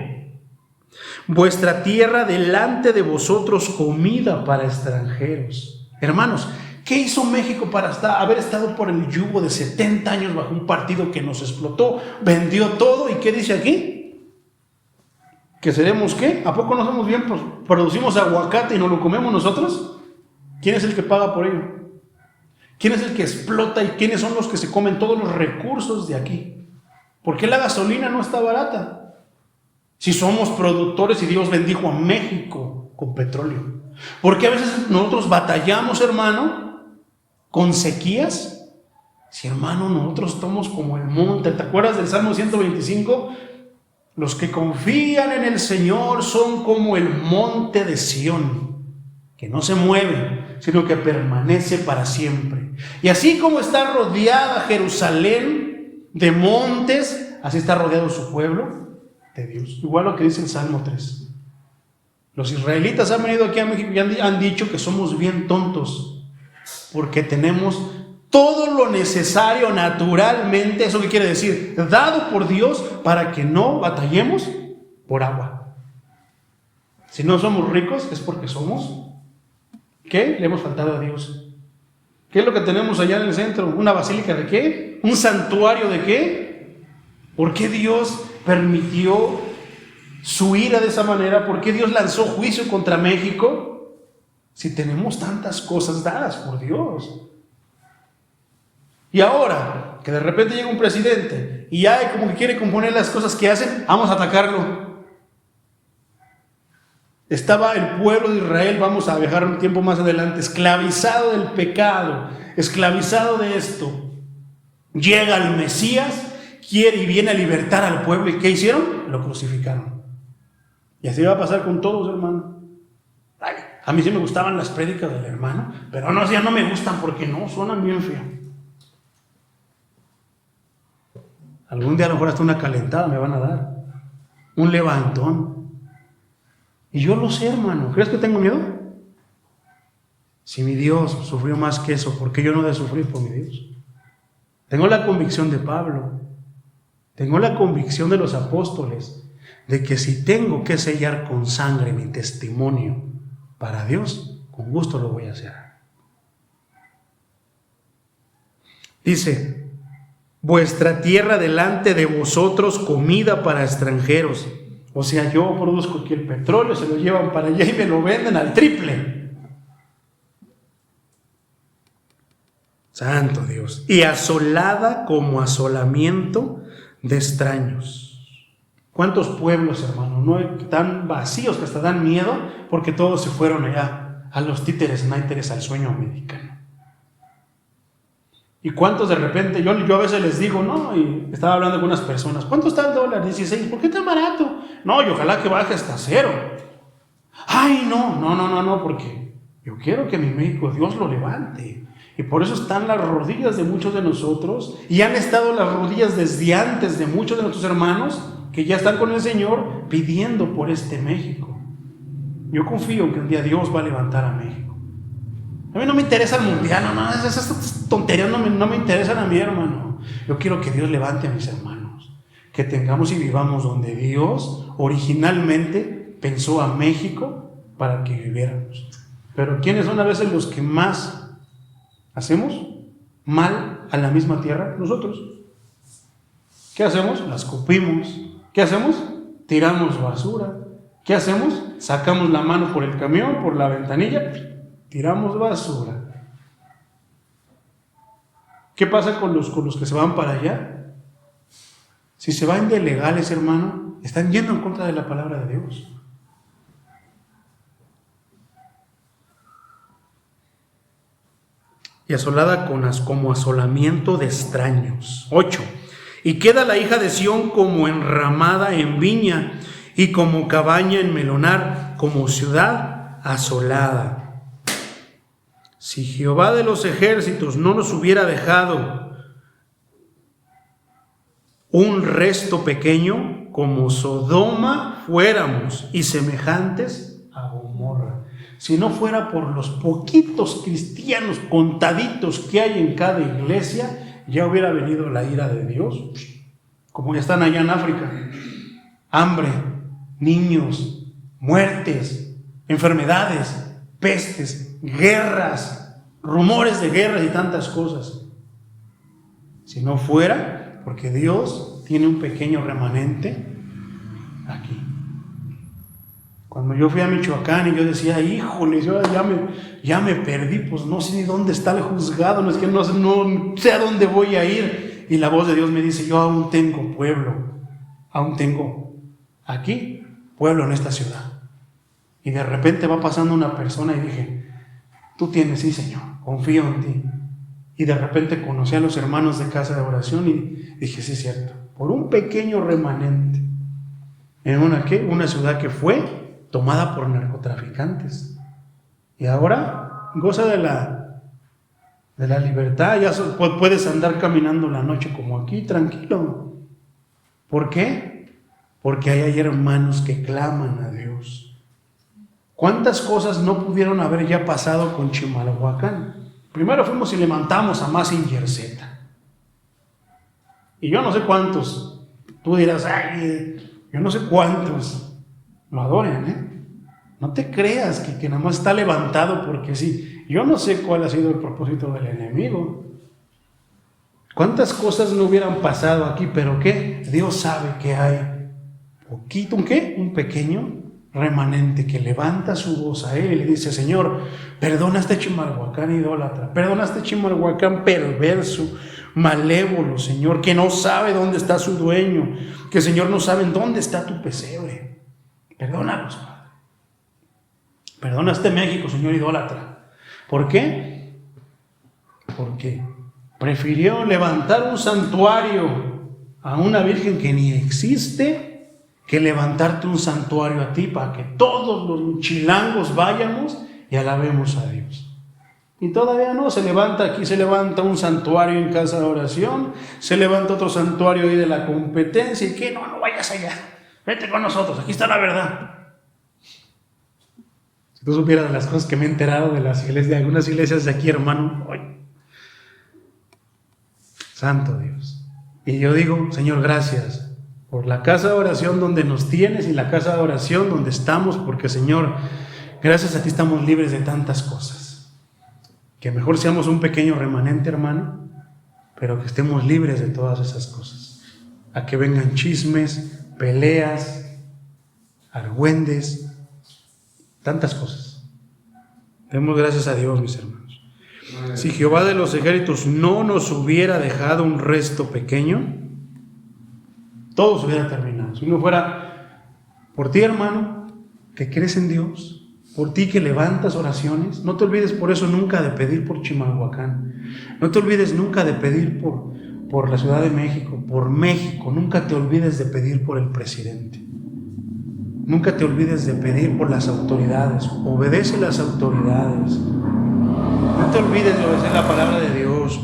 Vuestra tierra delante de vosotros comida para extranjeros. Hermanos, ¿qué hizo México para haber estado por el yugo de 70 años bajo un partido que nos explotó, vendió todo? ¿Y qué dice aquí? ¿Que seremos qué? ¿A poco no somos bien? Pues producimos aguacate y nos lo comemos nosotros. ¿Quién es el que paga por ello? ¿Quién es el que explota y quiénes son los que se comen todos los recursos de aquí? ¿Por qué la gasolina no está barata? Si somos productores y Dios bendijo a México con petróleo. ¿Por qué a veces nosotros batallamos, hermano, con sequías? Si, hermano, nosotros estamos como el monte. ¿Te acuerdas del Salmo 125? Los que confían en el Señor son como el monte de Sión, que no se mueve, sino que permanece para siempre. Y así como está rodeada Jerusalén de montes, así está rodeado su pueblo de Dios. Igual lo que dice el Salmo 3. Los israelitas han venido aquí a México y han dicho que somos bien tontos, porque tenemos todo lo necesario naturalmente. ¿Eso qué quiere decir? Dado por Dios para que no batallemos por agua. Si no somos ricos es porque somos, ¿qué? Le hemos faltado a Dios. ¿Qué es lo que tenemos allá en el centro? ¿Una basílica de qué? ¿Un santuario de qué? ¿Por qué Dios permitió su ira de esa manera? ¿Por qué Dios lanzó juicio contra México? Si tenemos tantas cosas dadas por Dios. Y ahora, que de repente llega un presidente y ya como que quiere componer las cosas que hacen, vamos a atacarlo. Estaba el pueblo de Israel, vamos a viajar un tiempo más adelante, esclavizado del pecado, esclavizado de esto. Llega el Mesías, quiere y viene a libertar al pueblo. ¿Y qué hicieron? Lo crucificaron. Y así va a pasar con todos, hermano. Ay, a mí sí me gustaban las prédicas del hermano, pero no, ya no me gustan porque no, suenan bien feo. Algún día a lo mejor hasta una calentada me van a dar, un levantón. Y yo lo sé, hermano. ¿Crees que tengo miedo? Si mi Dios sufrió más que eso, ¿por qué yo no he de sufrir por mi Dios? Tengo la convicción de Pablo. Tengo la convicción de los apóstoles de que si tengo que sellar con sangre mi testimonio para Dios, con gusto lo voy a hacer. Dice, vuestra tierra delante de vosotros comida para extranjeros. O sea, yo produzco aquí el petróleo, se lo llevan para allá y me lo venden al triple. Santo Dios. Y asolada como asolamiento de extraños. ¿Cuántos pueblos, hermano, no están vacíos que hasta dan miedo porque todos se fueron allá a los títeres, náiteres, al sueño americano? ¿Y cuántos de repente, yo a veces les digo, no, y estaba hablando con unas personas, ¿cuánto está el dólar? 16, ¿por qué tan barato? No, y ojalá que baje hasta 0. Ay, no, porque yo quiero que mi México Dios lo levante. Y por eso están las rodillas de muchos de nosotros, y han estado las rodillas desde antes de muchos de nuestros hermanos que ya están con el Señor pidiendo por este México. Yo confío en que un día Dios va a levantar a México. A mí no me interesa el mundial, no, esas tonterías no me interesan a mí, hermano. Yo quiero que Dios levante a mis hermanos, que tengamos y vivamos donde Dios originalmente pensó a México para que viviéramos. Pero ¿quiénes son a veces los que más hacemos mal a la misma tierra? Nosotros. ¿Qué hacemos? La escupimos. ¿Qué hacemos? Tiramos basura. ¿Qué hacemos? Sacamos la mano por el camión, por la ventanilla, tiramos basura. ¿Qué pasa con los que se van para allá? Si se van de legales, hermano, están yendo en contra de la palabra de Dios. Y asolada como asolamiento de extraños. 8. Y queda la hija de Sión como enramada en viña y como cabaña en melonar, como ciudad asolada. Si Jehová de los ejércitos no nos hubiera dejado un resto pequeño, como Sodoma fuéramos y semejantes a Gomorra. Si no fuera por los poquitos cristianos contaditos que hay en cada iglesia, ya hubiera venido la ira de Dios, como ya están allá en África. Hambre, niños, muertes, enfermedades, pestes, guerras, rumores de guerras y tantas cosas. Si no fuera porque Dios tiene un pequeño remanente aquí. Cuando yo fui a Michoacán y yo decía, híjole, yo ya me perdí, pues no sé ni dónde está el juzgado, no sé a dónde voy a ir. Y la voz de Dios me dice, yo aún tengo pueblo, aún tengo aquí pueblo en esta ciudad. Y de repente va pasando una persona y dije, tú tienes, sí Señor, confío en ti. Y de repente conocí a los hermanos de casa de oración y dije, sí es cierto, por un pequeño remanente, en una ciudad que fue tomada por narcotraficantes. Y ahora goza de la libertad, ya puedes andar caminando la noche como aquí, tranquilo. ¿Por qué? Porque hay hermanos que claman a Dios. ¿Cuántas cosas no pudieron haber ya pasado con Chimalhuacán? Primero fuimos y levantamos a Mazinger Z. Y yo no sé cuántos, tú dirás, ay, yo no sé cuántos lo adoren, No te creas que nada más está levantado porque sí. Yo no sé cuál ha sido el propósito del enemigo. ¿Cuántas cosas no hubieran pasado aquí? Pero ¿qué? Dios sabe que hay poquito, un pequeño remanente que levanta su voz a Él y le dice, Señor, perdona a este Chimalhuacán idólatra, perdona a este Chimalhuacán perverso, malévolo, Señor, que no sabe dónde está su dueño, que Señor no sabe dónde está tu pesebre. Perdónalos, Padre. Perdona a este México, Señor idólatra. ¿Por qué? Porque prefirió levantar un santuario a una virgen que ni existe, que levantarte un santuario a ti para que todos los chilangos vayamos y alabemos a Dios. Y todavía no, se levanta un santuario en casa de oración, se levanta otro santuario ahí de la competencia, y que no vayas allá, vete con nosotros, aquí está la verdad. Tú supieras de las cosas que me he enterado de las iglesias, de algunas iglesias de aquí, hermano. ¡Ay! Santo Dios. Y yo digo, Señor, gracias por la casa de oración donde nos tienes y la casa de oración donde estamos, porque, Señor, gracias a ti estamos libres de tantas cosas. Que mejor seamos un pequeño remanente, hermano, pero que estemos libres de todas esas cosas. A que vengan chismes, peleas, argüendes, tantas cosas. Demos gracias a Dios, mis hermanos. Si Jehová de los ejércitos no nos hubiera dejado un resto pequeño, todo se hubiera terminado. Si no fuera por ti, hermano, que crees en Dios, por ti que levantas oraciones, no te olvides por eso nunca de pedir por Chimalhuacán, no te olvides nunca de pedir por la Ciudad de México, por México, nunca te olvides de pedir por el presidente, nunca te olvides de pedir por las autoridades, obedece las autoridades, no te olvides de obedecer la palabra de Dios,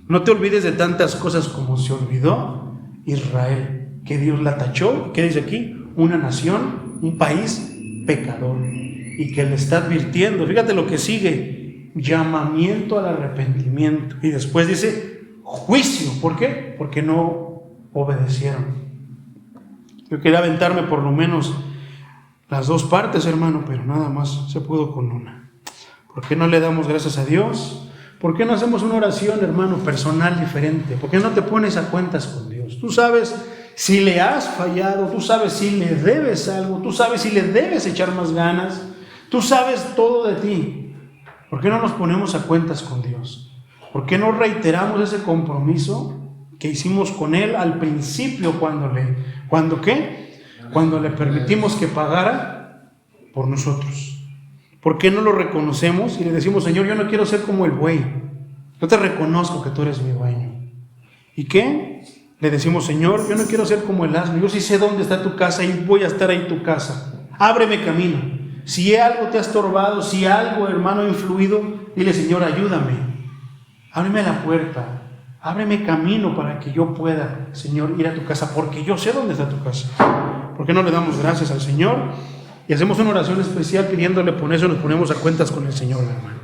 no te olvides de tantas cosas como se olvidó Israel, que Dios la tachó, ¿qué dice aquí? Una nación, un país pecador, y que le está advirtiendo, fíjate lo que sigue, llamamiento al arrepentimiento, y después dice juicio. ¿Por qué? Porque no obedecieron. Yo quería aventarme por lo menos las dos partes, hermano, pero nada más se pudo con una. ¿Por qué no le damos gracias a Dios? ¿Por qué no hacemos una oración, hermano, personal diferente? ¿Por qué no te pones a cuentas con Dios? Tú sabes si le has fallado, tú sabes si le debes algo, tú sabes si le debes echar más ganas, tú sabes todo de ti. ¿Por qué no nos ponemos a cuentas con Dios? ¿Por qué no reiteramos ese compromiso que hicimos con Él al principio cuando le permitimos que pagara por nosotros? ¿Por qué no lo reconocemos y le decimos, Señor, yo no quiero ser como el buey, yo te reconozco que tú eres mi dueño? ¿Y qué? Le decimos, Señor, yo no quiero ser como el asno, yo sí sé dónde está tu casa y voy a estar ahí en tu casa, ábreme camino. Si algo te ha estorbado, si algo, hermano, ha influido, dile, Señor, ayúdame, ábreme la puerta, ábreme camino para que yo pueda, Señor, ir a tu casa, porque yo sé dónde está tu casa. ¿Por qué no le damos gracias al Señor? Y hacemos una oración especial pidiéndole por eso, nos ponemos a cuentas con el Señor, hermano.